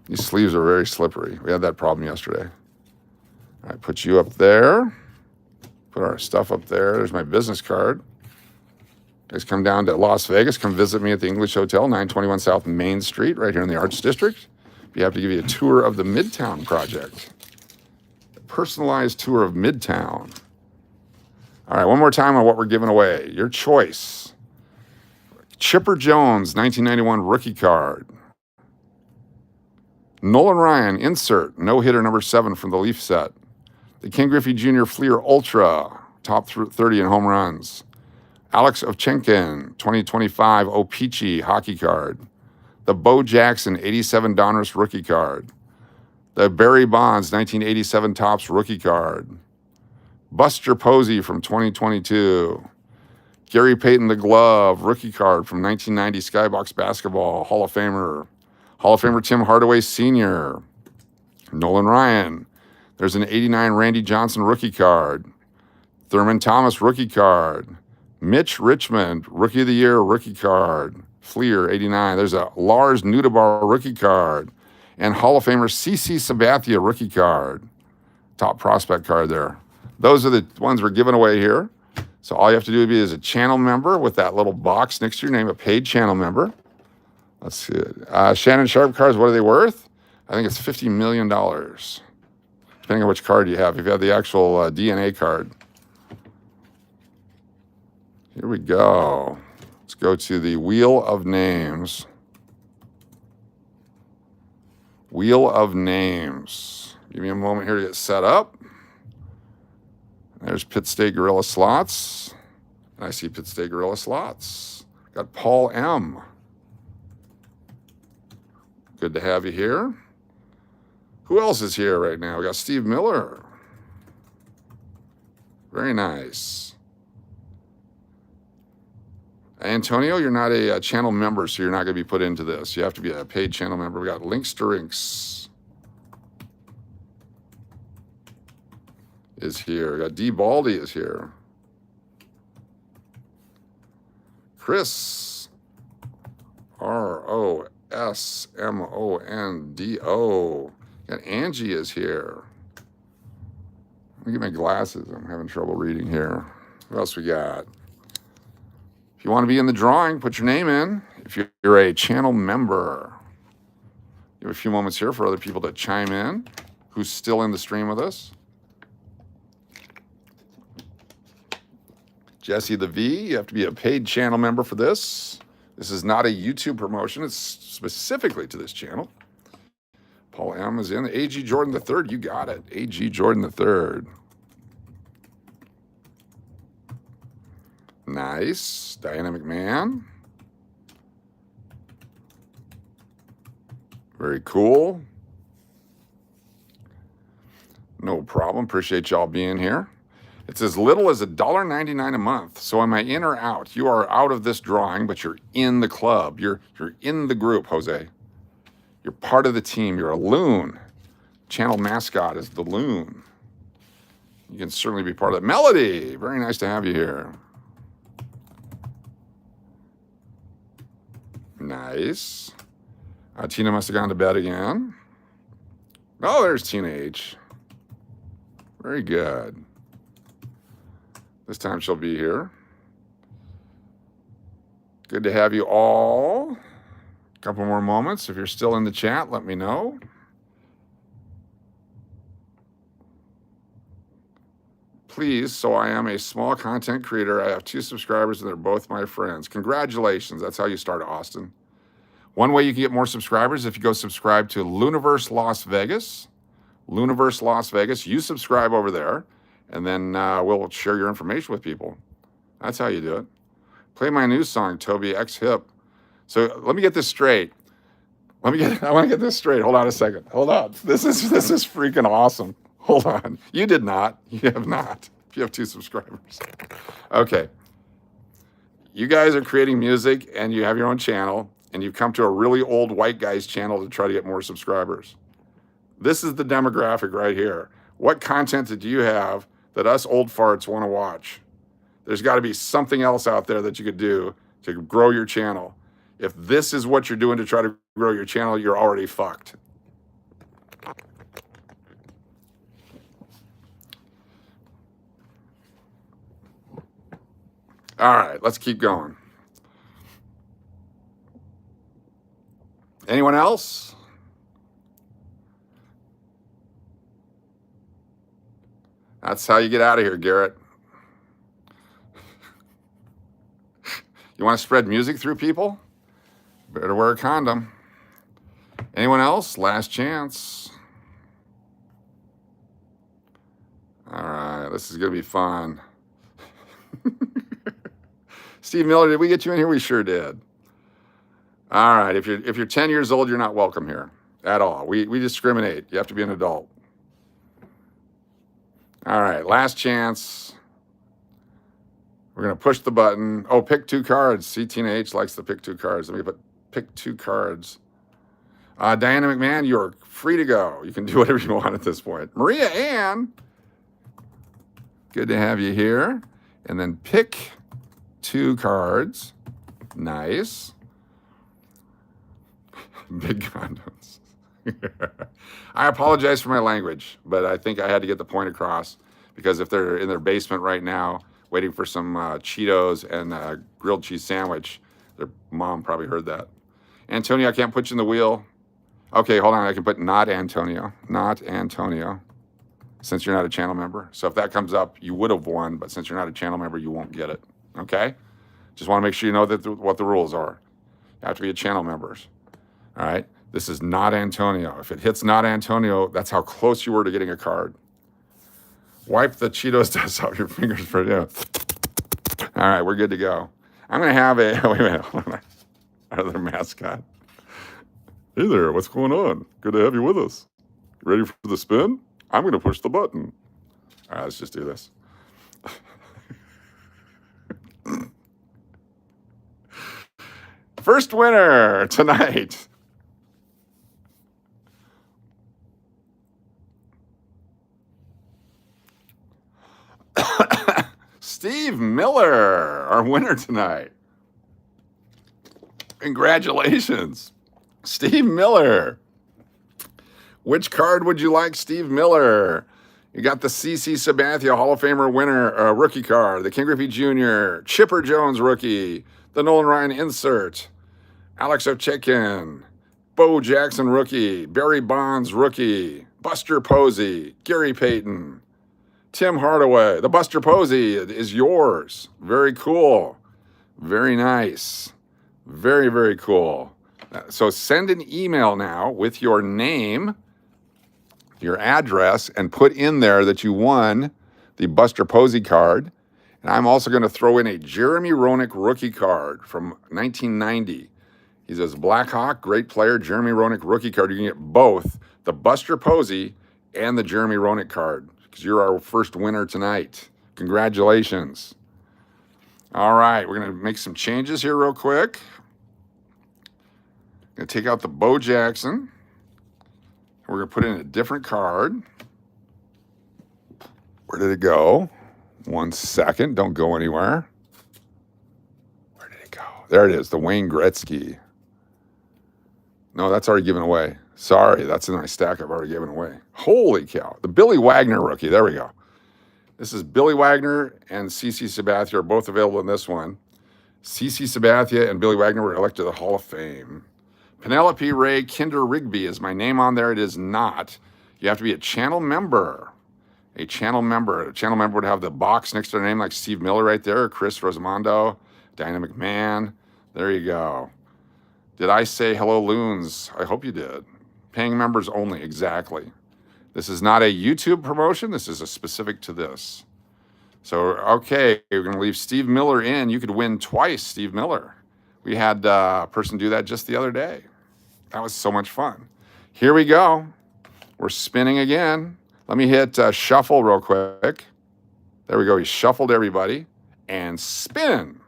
These sleeves are very slippery. We had that problem yesterday. All right, put you up there. Put our stuff up there. There's my business card. You guys come down to Las Vegas. Come visit me at the English Hotel, 921 South Main Street, right here in the Arts District. Be happy to give you a tour of the Midtown Project. A personalized tour of Midtown. All right, one more time on what we're giving away. Your choice. Chipper Jones, 1991 rookie card. Nolan Ryan, insert, no-hitter number 7 from the Leaf set. The Ken Griffey Jr. Fleer Ultra, top 30 in home runs. Alex Ovechkin, 2025 O-Pee-Chee hockey card. The Bo Jackson, 87 Donruss rookie card. The Barry Bonds, 1987 Topps rookie card. Buster Posey from 2022. Gary Payton the Glove, rookie card from 1990 Skybox Basketball, Hall of Famer. Hall of Famer Tim Hardaway Sr. Nolan Ryan. There's an 89 Randy Johnson rookie card. Thurman Thomas rookie card. Mitch Richmond, Rookie of the Year rookie card. Fleer, 89. There's a Lars Nudebar rookie card. And Hall of Famer CC Sabathia rookie card. Top prospect card there. Those are the ones we're giving away here. So all you have to do is a channel member with that little box next to your name, a paid channel member. Let's see it. Shannon Sharp cards, what are they worth? I think it's $50 million. Depending on which card you have. If you have the actual DNA card. Here we go. Let's go to the Wheel of Names. Wheel of Names. Give me a moment here to get set up. There's Pitt State Gorilla Slots. And I see Pitt State Gorilla Slots. Got Paul M. Good to have you here. Who else is here right now? We got Steve Miller. Very nice. Antonio, you're not a channel member, so you're not going to be put into this. You have to be a paid channel member. We got Linkstorinks is here. We got D. Baldy is here. Chris, ROSMONDO. Got Angie is here. Let me get my glasses. I'm having trouble reading here. What else we got? If you want to be in the drawing, put your name in. If you're a channel member, you have a few moments here for other people to chime in who's still in the stream with us. Jesse the V, you have to be a paid channel member for this. This is not a YouTube promotion. It's specifically to this channel. Paul M is in. A.G. Jordan III, you got it. A.G. Jordan III. Nice. Diane McMahon. Very cool. No problem. Appreciate y'all being here. It's as little as $1.99 a month. So am I in or out? You are out of this drawing, but you're in the club. You're in the group, Jose. You're part of the team. You're a loon. Channel mascot is the loon. You can certainly be part of it. Melodie, very nice to have you here. Nice. Tina must have gone to bed again. Oh, there's Tina H. Very good. This time she'll be here. Good to have you all. A couple more moments. If you're still in the chat, let me know. Please, so I am a small content creator. I have 2 subscribers and they're both my friends. Congratulations. That's how you start, Austin. One way you can get more subscribers, if you go subscribe to Luniverse Las Vegas. Luniverse Las Vegas. You subscribe over there, and then we'll share your information with people. That's how you do it. Play my new song, Toby X Hip. So let me get this straight. I want to get this straight. Hold on a second. Hold on. This is freaking awesome. Hold on. You did not. You have not. You have 2 subscribers. Okay. You guys are creating music, and you have your own channel, and you've come to a really old white guy's channel to try to get more subscribers. This is the demographic right here. What content did you have that us old farts want to watch? There's got to be something else out there that you could do to grow your channel. If this is what you're doing to try to grow your channel, you're already fucked. All right, let's keep going. Anyone else? That's how you get out of here, Garrett. You want to spread music through people? Better wear a condom. Anyone else? Last chance. All right, this is going to be fun. Steve Miller, did we get you in here? We sure did. All right, if you're 10 years old, you're not welcome here at all. We discriminate. You have to be an adult. All right, last chance. We're going to push the button. Oh, pick 2 cards. See, Tina H likes to pick 2 cards. Let me pick 2 cards. Diana McMahon, you're free to go. You can do whatever you want at this point. Maria Ann, good to have you here. And then pick 2 cards. Nice. Big condoms. I apologize for my language, but I think I had to get the point across, because if they're in their basement right now waiting for some Cheetos and a grilled cheese sandwich, their mom probably heard that. Antonio, I can't put you in the wheel. Okay, hold on. I can put not Antonio. Not Antonio, since you're not a channel member. So if that comes up, you would have won, but since you're not a channel member, you won't get it. Okay? Just want to make sure you know that what the rules are. You have to be a channel members. All right? This is not Antonio. If it hits not Antonio, that's how close you were to getting a card. Wipe the Cheetos dust off your fingers for you. All right, we're good to go. I'm going to have a, wait a minute, hold on. Other mascot. Hey there, what's going on? Good to have you with us. Ready for the spin? I'm going to push the button. All right, let's just do this. First winner tonight. Steve Miller, our winner tonight. Congratulations, Steve Miller. Which card would you like, Steve Miller? You got the CC Sabathia Hall of Famer winner rookie card, the Ken Griffey Jr., Chipper Jones rookie, the Nolan Ryan insert, Alex Ovechkin, Bo Jackson rookie, Barry Bonds rookie, Buster Posey, Gary Payton, Tim Hardaway, the Buster Posey is yours. Very cool. Very nice. Very, very cool. So send an email now with your name, your address, and put in there that you won the Buster Posey card. And I'm also going to throw in a Jeremy Roenick rookie card from 1990. He says, Blackhawk, great player, Jeremy Roenick rookie card. You can get both the Buster Posey and the Jeremy Roenick card because you're our first winner tonight. Congratulations. All right, we're going to make some changes here real quick. Going to take out the Bo Jackson. We're going to put in a different card. Where did it go? 1 second. Don't go anywhere. Where did it go? There it is, the Wayne Gretzky. No, that's already given away. Sorry, that's in my stack I've already given away. Holy cow. The Billy Wagner rookie. There we go. This is Billy Wagner and CC Sabathia are both available in this one. CC Sabathia and Billy Wagner were elected to the Hall of Fame. Penelope Ray Kinder Rigby is my name on there. It is not. You have to be a channel member. A channel member. A channel member would have the box next to their name like Steve Miller right there, Chris Rosamondo, Diane McMahon. There you go. Did I say hello, Loons? I hope you did. Paying members only, exactly. This is not a YouTube promotion. This is a specific to this. So, okay, we're going to leave Steve Miller in. You could win twice, Steve Miller. We had a person do that just the other day. That was so much fun. Here we go. We're spinning again. Let me hit shuffle real quick. There we go. He shuffled everybody. And spin.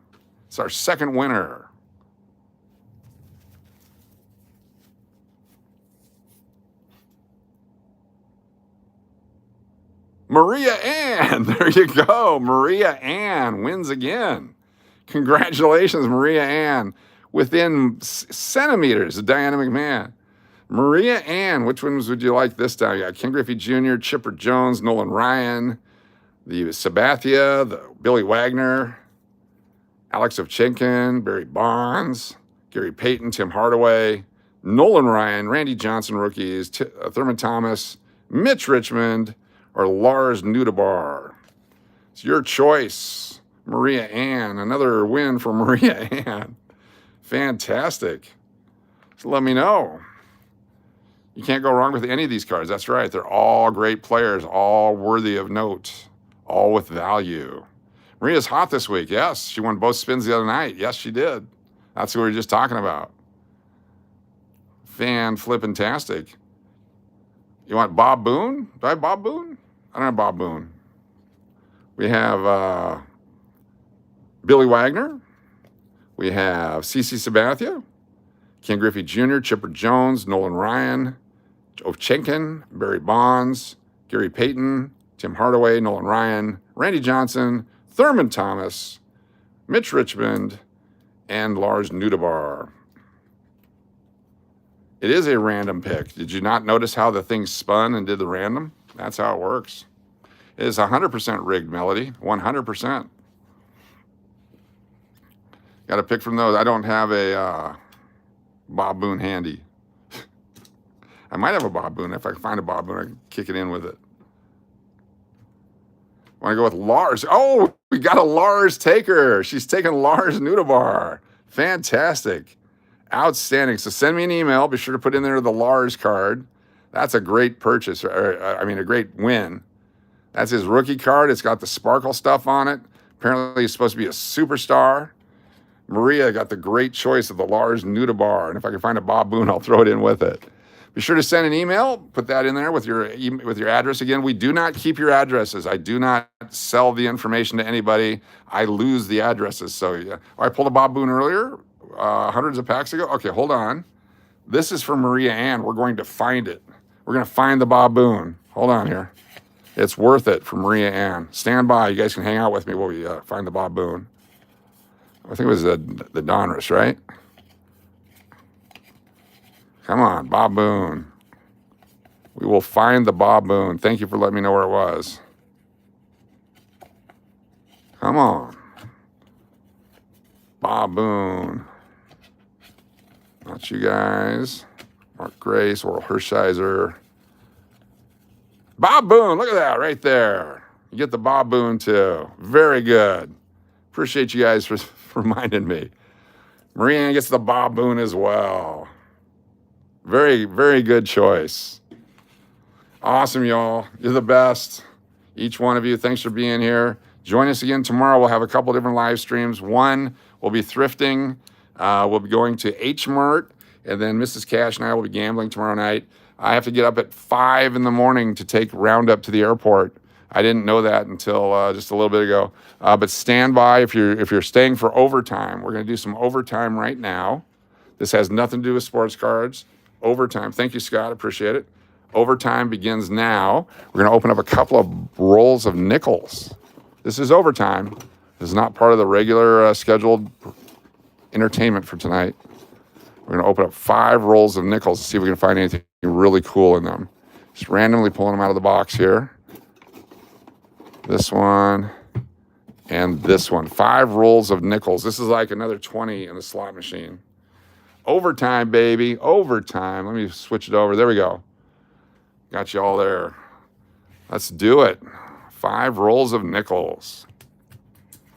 It's our second winner. Maria Ann. There you go. Maria Ann wins again. Congratulations, Maria Ann. Within centimeters of Diana McMahon. Maria Ann, which ones would you like this time? You got Ken Griffey Jr., Chipper Jones, Nolan Ryan, the Sabathia, the Billy Wagner, Alex Ovechkin, Barry Bonds, Gary Payton, Tim Hardaway, Nolan Ryan, Randy Johnson rookies, Thurman Thomas, Mitch Richmond, or Lars Nudebar. It's your choice, Maria Ann. Another win for Maria Ann. Fantastic. So let me know. You can't go wrong with any of these cards. That's right. They're all great players, all worthy of note, all with value. Maria's hot this week. Yes, she won both spins the other night. Yes, she did. That's what we were just talking about. Fan-flippin-tastic. You want Bob Boone? Do I have Bob Boone? I don't have Bob Boone. We have Billy Wagner. We have CC Sabathia, Ken Griffey Jr., Chipper Jones, Nolan Ryan, Ovechkin, Barry Bonds, Gary Payton, Tim Hardaway, Nolan Ryan, Randy Johnson, Thurman Thomas, Mitch Richmond, and Lars Nudebar. It is a random pick. Did you not notice how the thing spun and did the random? That's how it works. It is 100% rigged, Melody. 100%. Got to pick from those. I don't have a Bob Boone handy. I might have a Bob Boone. If I find a Bob Boone, I can kick it in with it. Want to go with Lars? Oh, we got a Lars taker. She's taking Lars Nudebar. Fantastic. Outstanding. So send me an email. Be sure to put in there the Lars card. That's a great purchase. A great win. That's his rookie card. It's got the sparkle stuff on it. Apparently, he's supposed to be a superstar. Maria got the great choice of the Lars Nudebar. And if I can find a Bob Boone, I'll throw it in with it. Be sure to send an email. Put that in there with your address. Again, we do not keep your addresses. I do not sell the information to anybody. I lose the addresses. So yeah. I pulled a Bob Boone earlier, hundreds of packs ago. Okay, hold on. This is for Maria Ann. We're going to find it. We're going to find the Bob Boone. Hold on here. It's worth it for Maria Ann. Stand by. You guys can hang out with me while we find the Bob Boone. I think it was the Donruss, right? Come on, Bob Boone. We will find the Bob Boone. Thank you for letting me know where it was. Come on. Bob Boone. Not you guys. Mark Grace, Oral Hershiser. Bob Boone, look at that right there. You get the Bob Boone too. Very good. Appreciate you guys for reminding me. Marianne gets the Bob Boone as well. Very, very good choice. Awesome, y'all. You're the best. Each one of you, thanks for being here. Join us again tomorrow. We'll have a couple different live streams. One, we'll be thrifting. We'll be going to H Mart, and then Mrs. Cash and I will be gambling tomorrow night. I have to get up at 5 in the morning to take Roundup to the airport. I didn't know that until just a little bit ago. But stand by if you're staying for overtime. We're going to do some overtime right now. This has nothing to do with sports cards. Overtime. Thank you, Scott. Appreciate it. Overtime begins now. We're going to open up a couple of rolls of nickels. This is overtime. This is not part of the regular scheduled entertainment for tonight. We're going to open up 5 rolls of nickels to see if we can find anything really cool in them. Just randomly pulling them out of the box here. This one and this one. 5 rolls of nickels. This is like another 20 in the slot machine. Overtime, baby. Overtime. Let me switch it over. There we go. Got you all there. Let's do it. 5 rolls of nickels.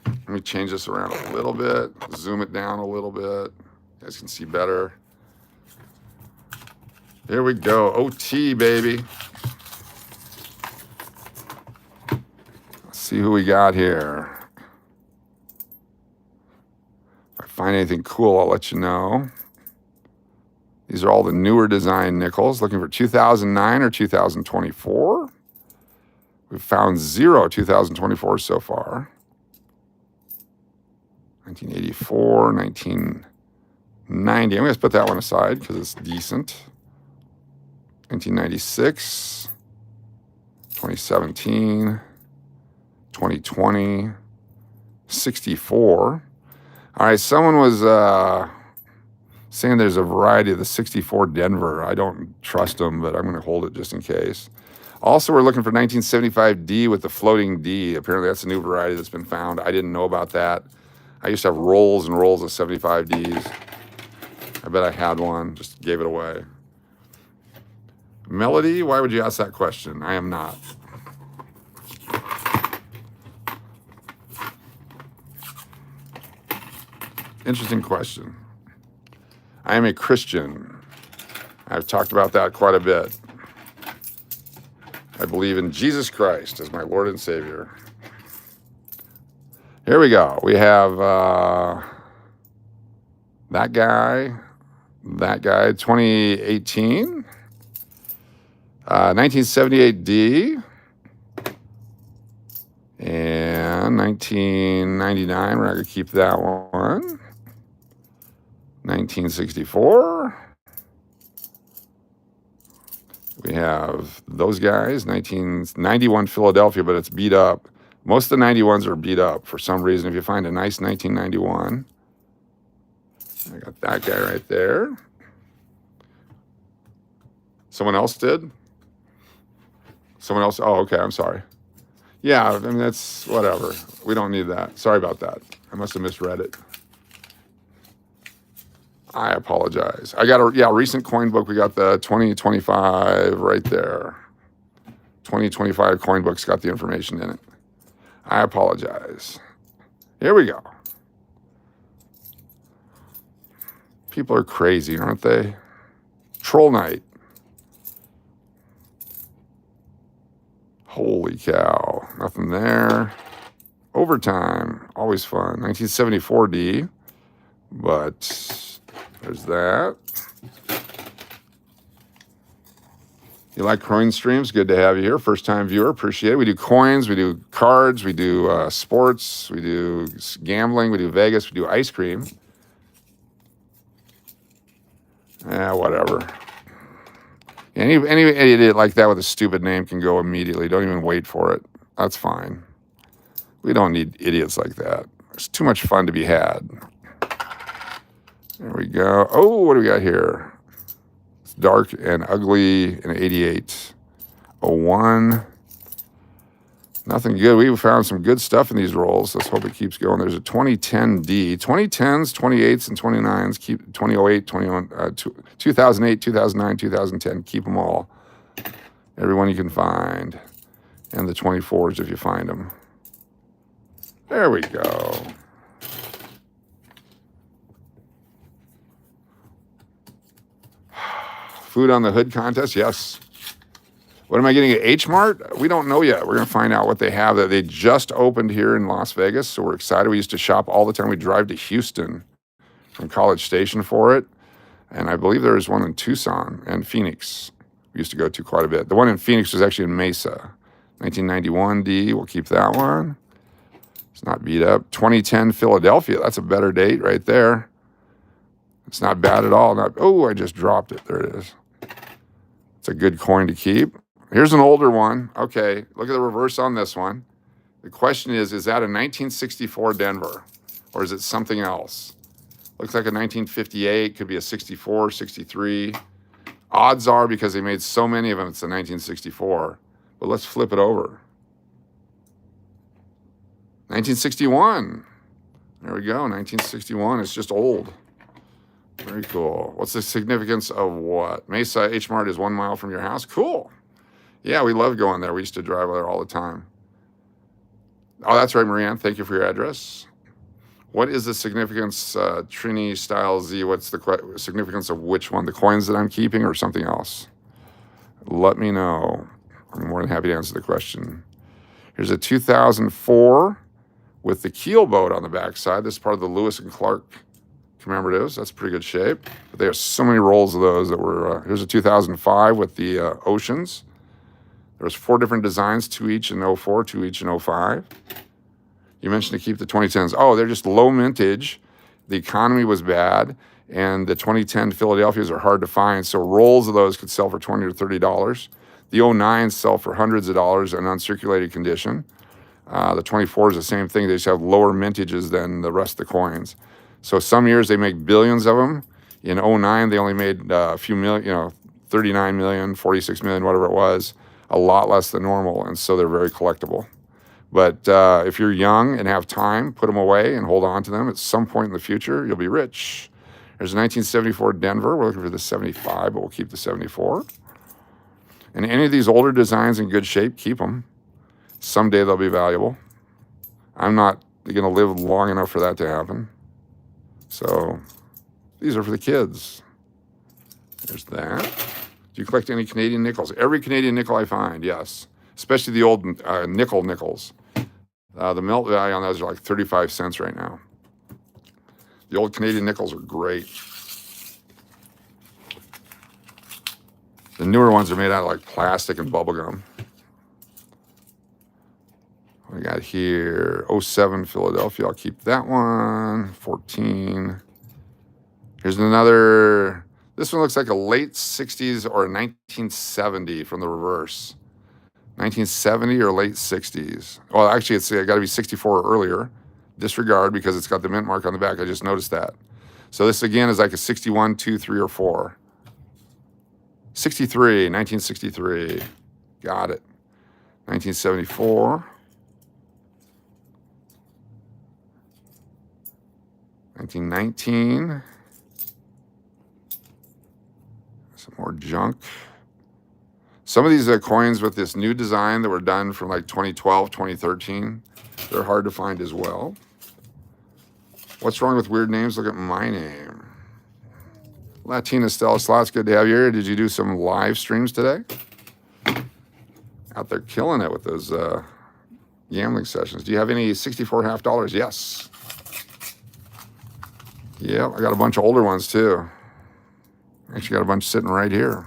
Let me change this around a little bit. Zoom it down a little bit. You guys can see better. Here we go. OT, baby. Let's see who we got here. If I find anything cool, I'll let you know. These are all the newer design nickels. Looking for 2009 or 2024. We've found 0 2024 so far. 1984, 1990. I'm going to put that one aside because it's decent. 1996, 2017, 2020, 64. All right, someone was saying there's a variety of the 64 Denver. I don't trust them, but I'm going to hold it just in case. Also, we're looking for 1975D with the floating D. Apparently, that's a new variety that's been found. I didn't know about that. I used to have rolls and rolls of 75Ds. I bet I had one, just gave it away. Melodie, why would you ask that question? I am not. Interesting question. I am a Christian. I've talked about that quite a bit. I believe in Jesus Christ as my Lord and Savior. Here we go. We have that guy, 2018, 1978D, and 1999. We're not going to keep that one. 1964. We have those guys, 1991 Philadelphia, but it's beat up. Most of the 91s are beat up for some reason. If you find a nice 1991, I got that guy right there. Someone else did? Someone else? Oh, okay, I'm sorry. Yeah, I mean, that's whatever. We don't need that. Sorry about that. I must have misread it. I apologize. I got a recent coin book. We got the 2025 right there. 2025 coin book's got the information in it. I apologize. Here we go. People are crazy, aren't they? Troll Night. Holy cow. Nothing there. Overtime. Always fun. 1974D. But there's that. You like coin streams? Good to have you here. First time viewer. Appreciate it. We do coins. We do cards. We do sports. We do gambling. We do Vegas. We do ice cream. Whatever. Any idiot like that with a stupid name can go immediately. Don't even wait for it. That's fine. We don't need idiots like that. There's too much fun to be had. There we go. Oh, what do we got here? It's dark and ugly in 88. 01. Nothing good. We found some good stuff in these rolls. Let's hope it keeps going. There's a 2010D. 2010s, 28s, and 29s. Keep 2008, 2008, 2009, 2010. Keep them all. Everyone you can find. And the 24s if you find them. There we go. Food on the Hood contest, yes. What am I getting at H Mart? We don't know yet. We're going to find out what they have. That they just opened here in Las Vegas, so we're excited. We used to shop all the time. We drive to Houston from College Station for it, and I believe there is one in Tucson and Phoenix. We used to go to quite a bit. The one in Phoenix was actually in Mesa. 1991 D, we'll keep that one. It's not beat up. 2010 Philadelphia, that's a better date right there. It's not bad at all. Oh, I just dropped it. There it is. It's a good coin to keep. Here's an older one. Okay, look at the reverse on this one. The question is that a 1964 Denver or is it something else? Looks like a 1958, could be a 64, 63. Odds are, because they made so many of them, it's a 1964. But let's flip it over. 1961. There we go, 1961. It's just old. Very cool. What's the significance of what? Mesa H Mart is 1 mile from your house. Cool. Yeah, we love going there. We used to drive there all the time. Oh, that's right, Marianne. Thank you for your address. What is the significance, Trini Style Z? What's the significance of which one? The coins that I'm keeping or something else? Let me know. I'm more than happy to answer the question. Here's a 2004 with the keel boat on the backside. This is part of the Lewis and Clark commemoratives. That's pretty good shape. But they have so many rolls of those that were, here's a 2005 with the oceans. There's 4 different designs, 2 each in 04, 2 each in 05. You mentioned to keep the 2010s. Oh, they're just low mintage. The economy was bad, and the 2010 Philadelphias are hard to find, so rolls of those could sell for $20 or $30. The 09s sell for hundreds of dollars in uncirculated condition. The 24 is the same thing. They just have lower mintages than the rest of the coins. So some years they make billions of them. In 09, they only made a few million, 39 million, 46 million, whatever it was. A lot less than normal, and so they're very collectible. But if you're young and have time, put them away and hold on to them. At some point in the future, you'll be rich. There's a 1974 Denver. We're looking for the 75, but we'll keep the 74. And any of these older designs in good shape, keep them. Someday they'll be valuable. I'm not going to live long enough for that to happen. So these are for the kids. There's that. Do you collect any Canadian nickels? Every Canadian nickel I find, yes. Especially the old nickels. The melt value on those are like 35 cents right now. The old Canadian nickels are great. The newer ones are made out of like plastic and bubble gum. We got here 07 Philadelphia. I'll keep that one. 14. Here's another. This one looks like a late 60s or a 1970 from the reverse. 1970 or late 60s. Well, actually, it's got to be 64 or earlier. Disregard because it's got the mint mark on the back. I just noticed that. So this, again, is like a 61, 2, 3, or 4. 63, 1963. Got it. 1974. 1919. Some more junk. Some of these coins with this new design that were done from like 2012, 2013, they're hard to find as well. What's wrong with weird names? Look at my name. Latina Stella Slots, good to have you here. Did you do some live streams today? Out there killing it with those gambling sessions. Do you have any 64 half dollars? Yes. Yeah, I got a bunch of older ones too. Actually got a bunch sitting right here.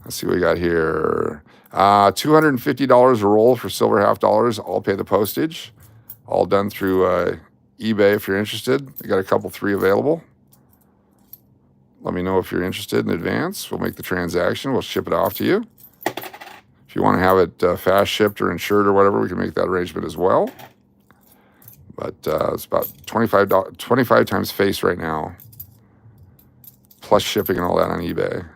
Let's see what we got here. $250 a roll for silver half dollars. I'll pay the postage. All done through eBay if you're interested. I got a couple 3 available. Let me know if you're interested in advance. We'll make the transaction. We'll ship it off to you. If you want to have it fast shipped or insured or whatever, we can make that arrangement as well. But it's about 25 times face right now, plus shipping and all that on eBay.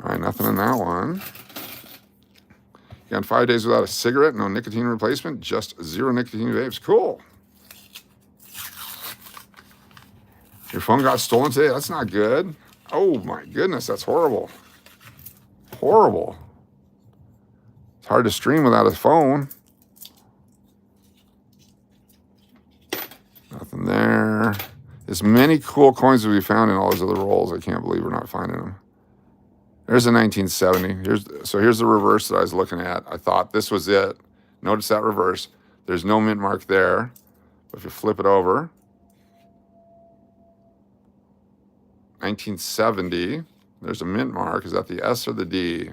All right, nothing in that one. You got 5 days without a cigarette, no nicotine replacement, just 0 nicotine vapes. Cool. Your phone got stolen today? That's not good. Oh my goodness, that's horrible. Horrible. It's hard to stream without a phone. Nothing there. As many cool coins as we found in all those other rolls. I can't believe we're not finding them. There's a 1970. Here's the reverse that I was looking at. I thought this was it. Notice that reverse. There's no mint mark there. But if you flip it over, 1970, there's a mint mark. Is that the S or the D?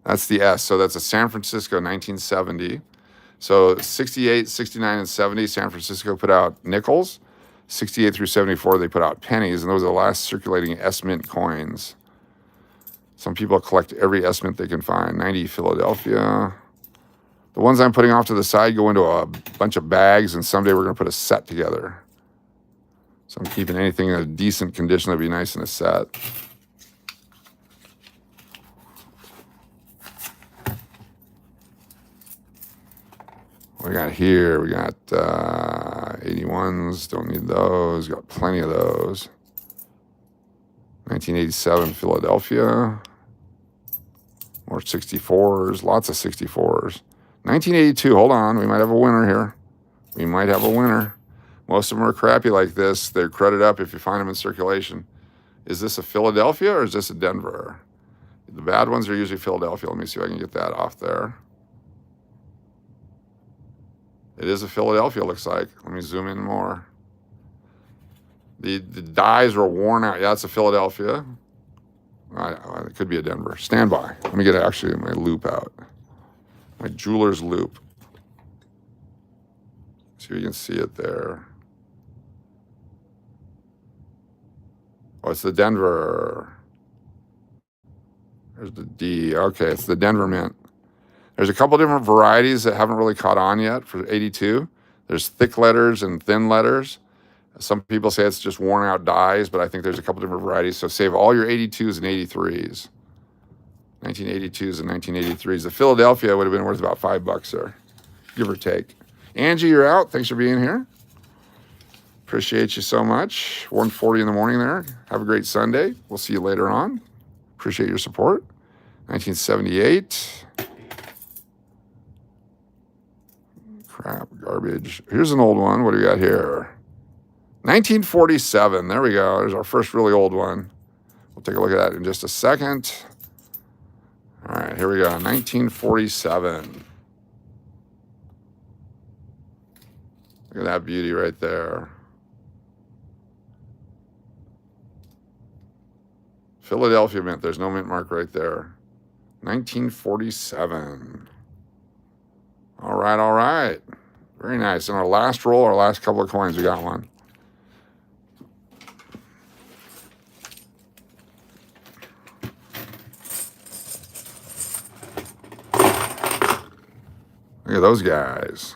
That's the S. So that's a San Francisco 1970. So 68, 69, and 70, San Francisco put out nickels. 68 through 74, they put out pennies, and those are the last circulating S mint coins. Some people collect every S mint they can find. 90 Philadelphia. The ones I'm putting off to the side go into a bunch of bags, and someday we're going to put a set together. So I'm keeping anything in a decent condition that'd be nice in a set. What we got here? We got 81s. Don't need those. Got plenty of those. 1987 Philadelphia. More 64s. Lots of 64s. 1982. Hold on. We might have a winner here. We might have a winner. Most of them are crappy like this. They're credit up if you find them in circulation. Is this a Philadelphia or is this a Denver? The bad ones are usually Philadelphia. Let me see if I can get that off there. It is a Philadelphia, looks like. Let me zoom in more. The dies were worn out. Yeah, it's a Philadelphia. It could be a Denver. Stand by. Let me get actually my loop out. My jeweler's loop. See if you can see it there. Oh, it's the Denver. There's the D. Okay, it's the Denver mint. There's a couple different varieties that haven't really caught on yet for 82. There's thick letters and thin letters. Some people say it's just worn out dies, but I think there's a couple different varieties. So save all your 82s and 83s. 1982s and 1983s. The Philadelphia would have been worth about $5 there, give or take. Angie, you're out. Thanks for being here. Appreciate you so much. 1:40 in the morning there. Have a great Sunday. We'll see you later on. Appreciate your support. 1978. Crap, garbage. Here's an old one. What do we got here? 1947. There we go. There's our first really old one. We'll take a look at that in just a second. All right, here we go. 1947. Look at that beauty right there. Philadelphia mint. There's no mint mark right there. 1947. All right, all right. Very nice. In our last roll, our last couple of coins, we got one. Look at those guys.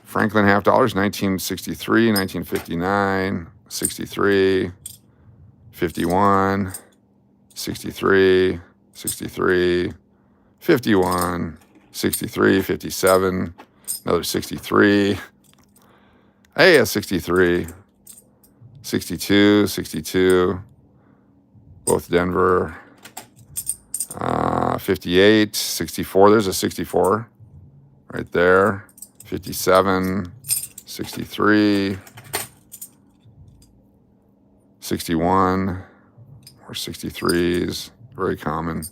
Franklin $50, 1963, 1959, 63, 51, 63, 63, 51, 63, 57, another 63. Hey, a 63, 62, 62, both Denver. 58, 64. There's a 64 right there. 57, 63, 61, or 63s. Very common.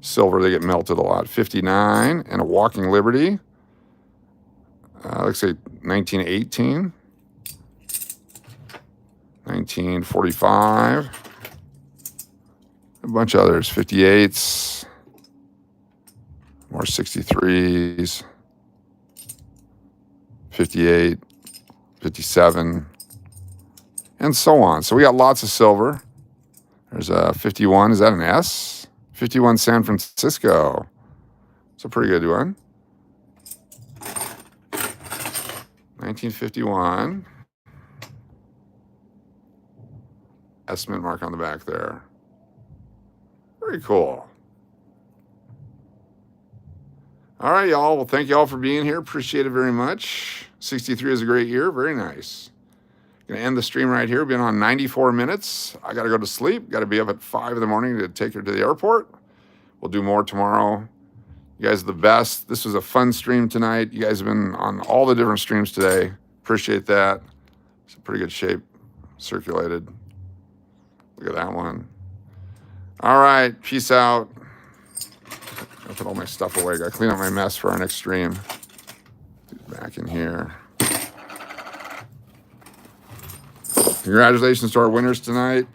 Silver, they get melted a lot. 59, and a Walking Liberty. Looks like 1918. 1945. A bunch of others. 58s. More 63s. 58, 57, and so on. So we got lots of silver. There's a 51. Is that an S? 51 San Francisco. It's a pretty good one. 1951. S mint mark on the back there. Very cool. All right, y'all. Well, thank you all for being here. Appreciate it very much. 63 is a great year. Very nice. Gonna end the stream right here. Been on 94 minutes. I gotta go to sleep. Gotta be up at 5 in the morning to take her to the airport. We'll do more tomorrow. You guys are the best. This was a fun stream tonight. You guys have been on all the different streams today. Appreciate that. It's in pretty good shape. Circulated. Look at that one. All right. Peace out. I'll put all my stuff away. Gotta clean up my mess for our next stream. Back in here. Congratulations to our winners tonight.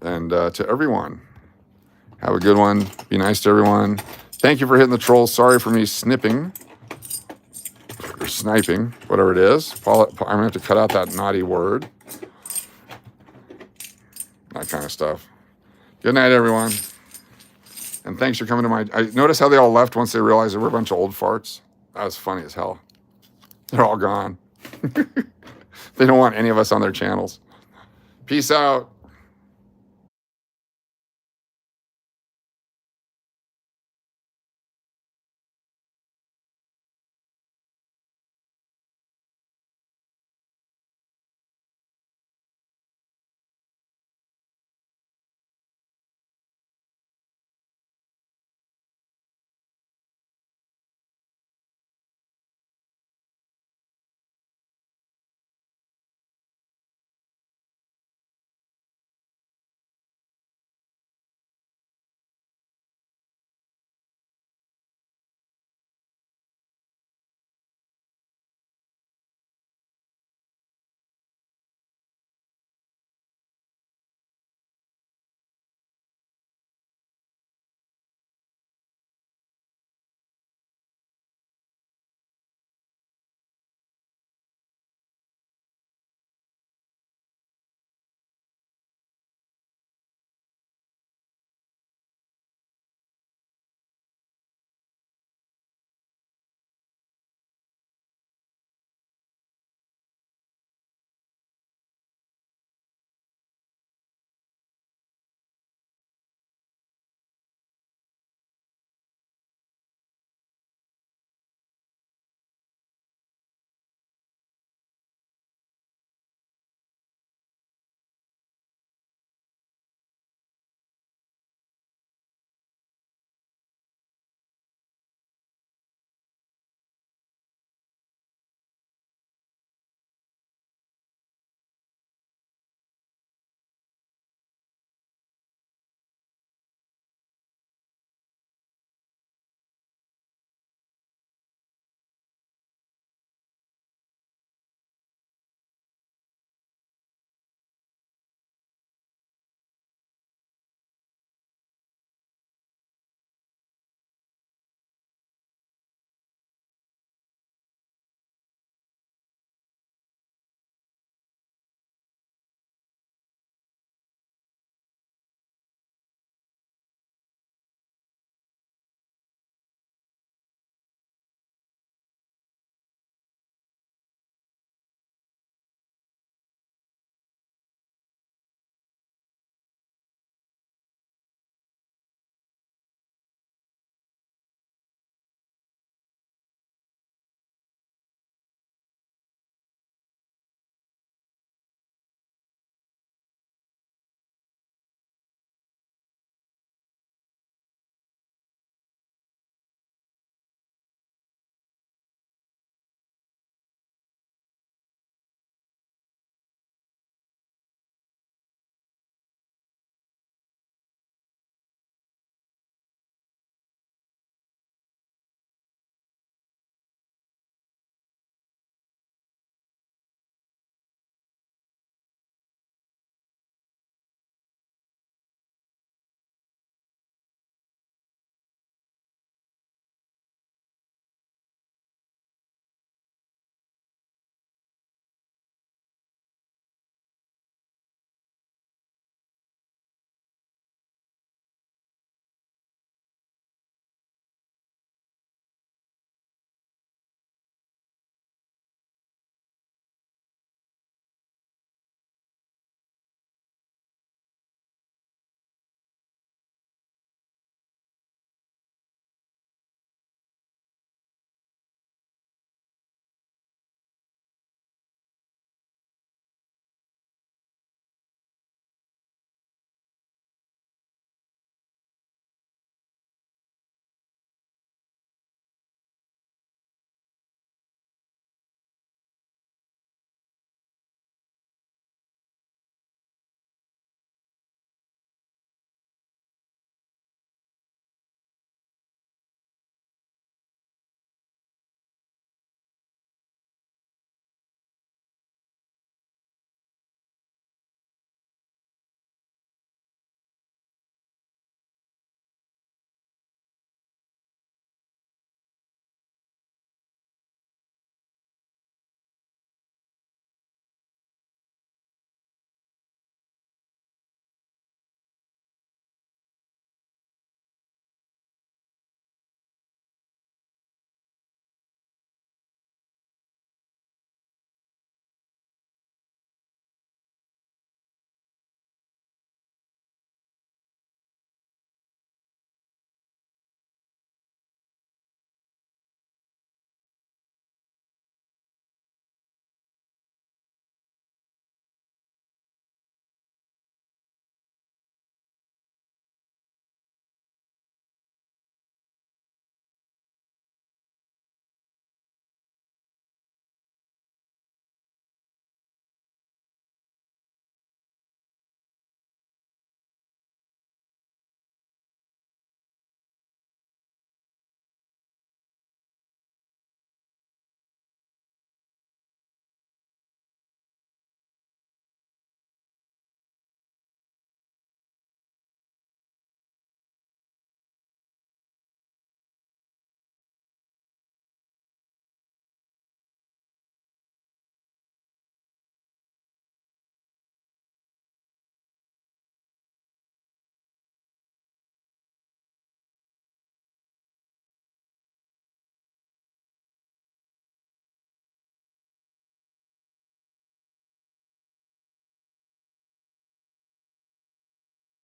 And to everyone. Have a good one. Be nice to everyone. Thank you for hitting the trolls. Sorry for me snipping. Or sniping. Whatever it is. I'm going to have to cut out that naughty word. That kind of stuff. Good night, everyone. And thanks for coming to my... notice how they all left once they realized they were a bunch of old farts? That was funny as hell. They're all gone. They don't want any of us on their channels. Peace out.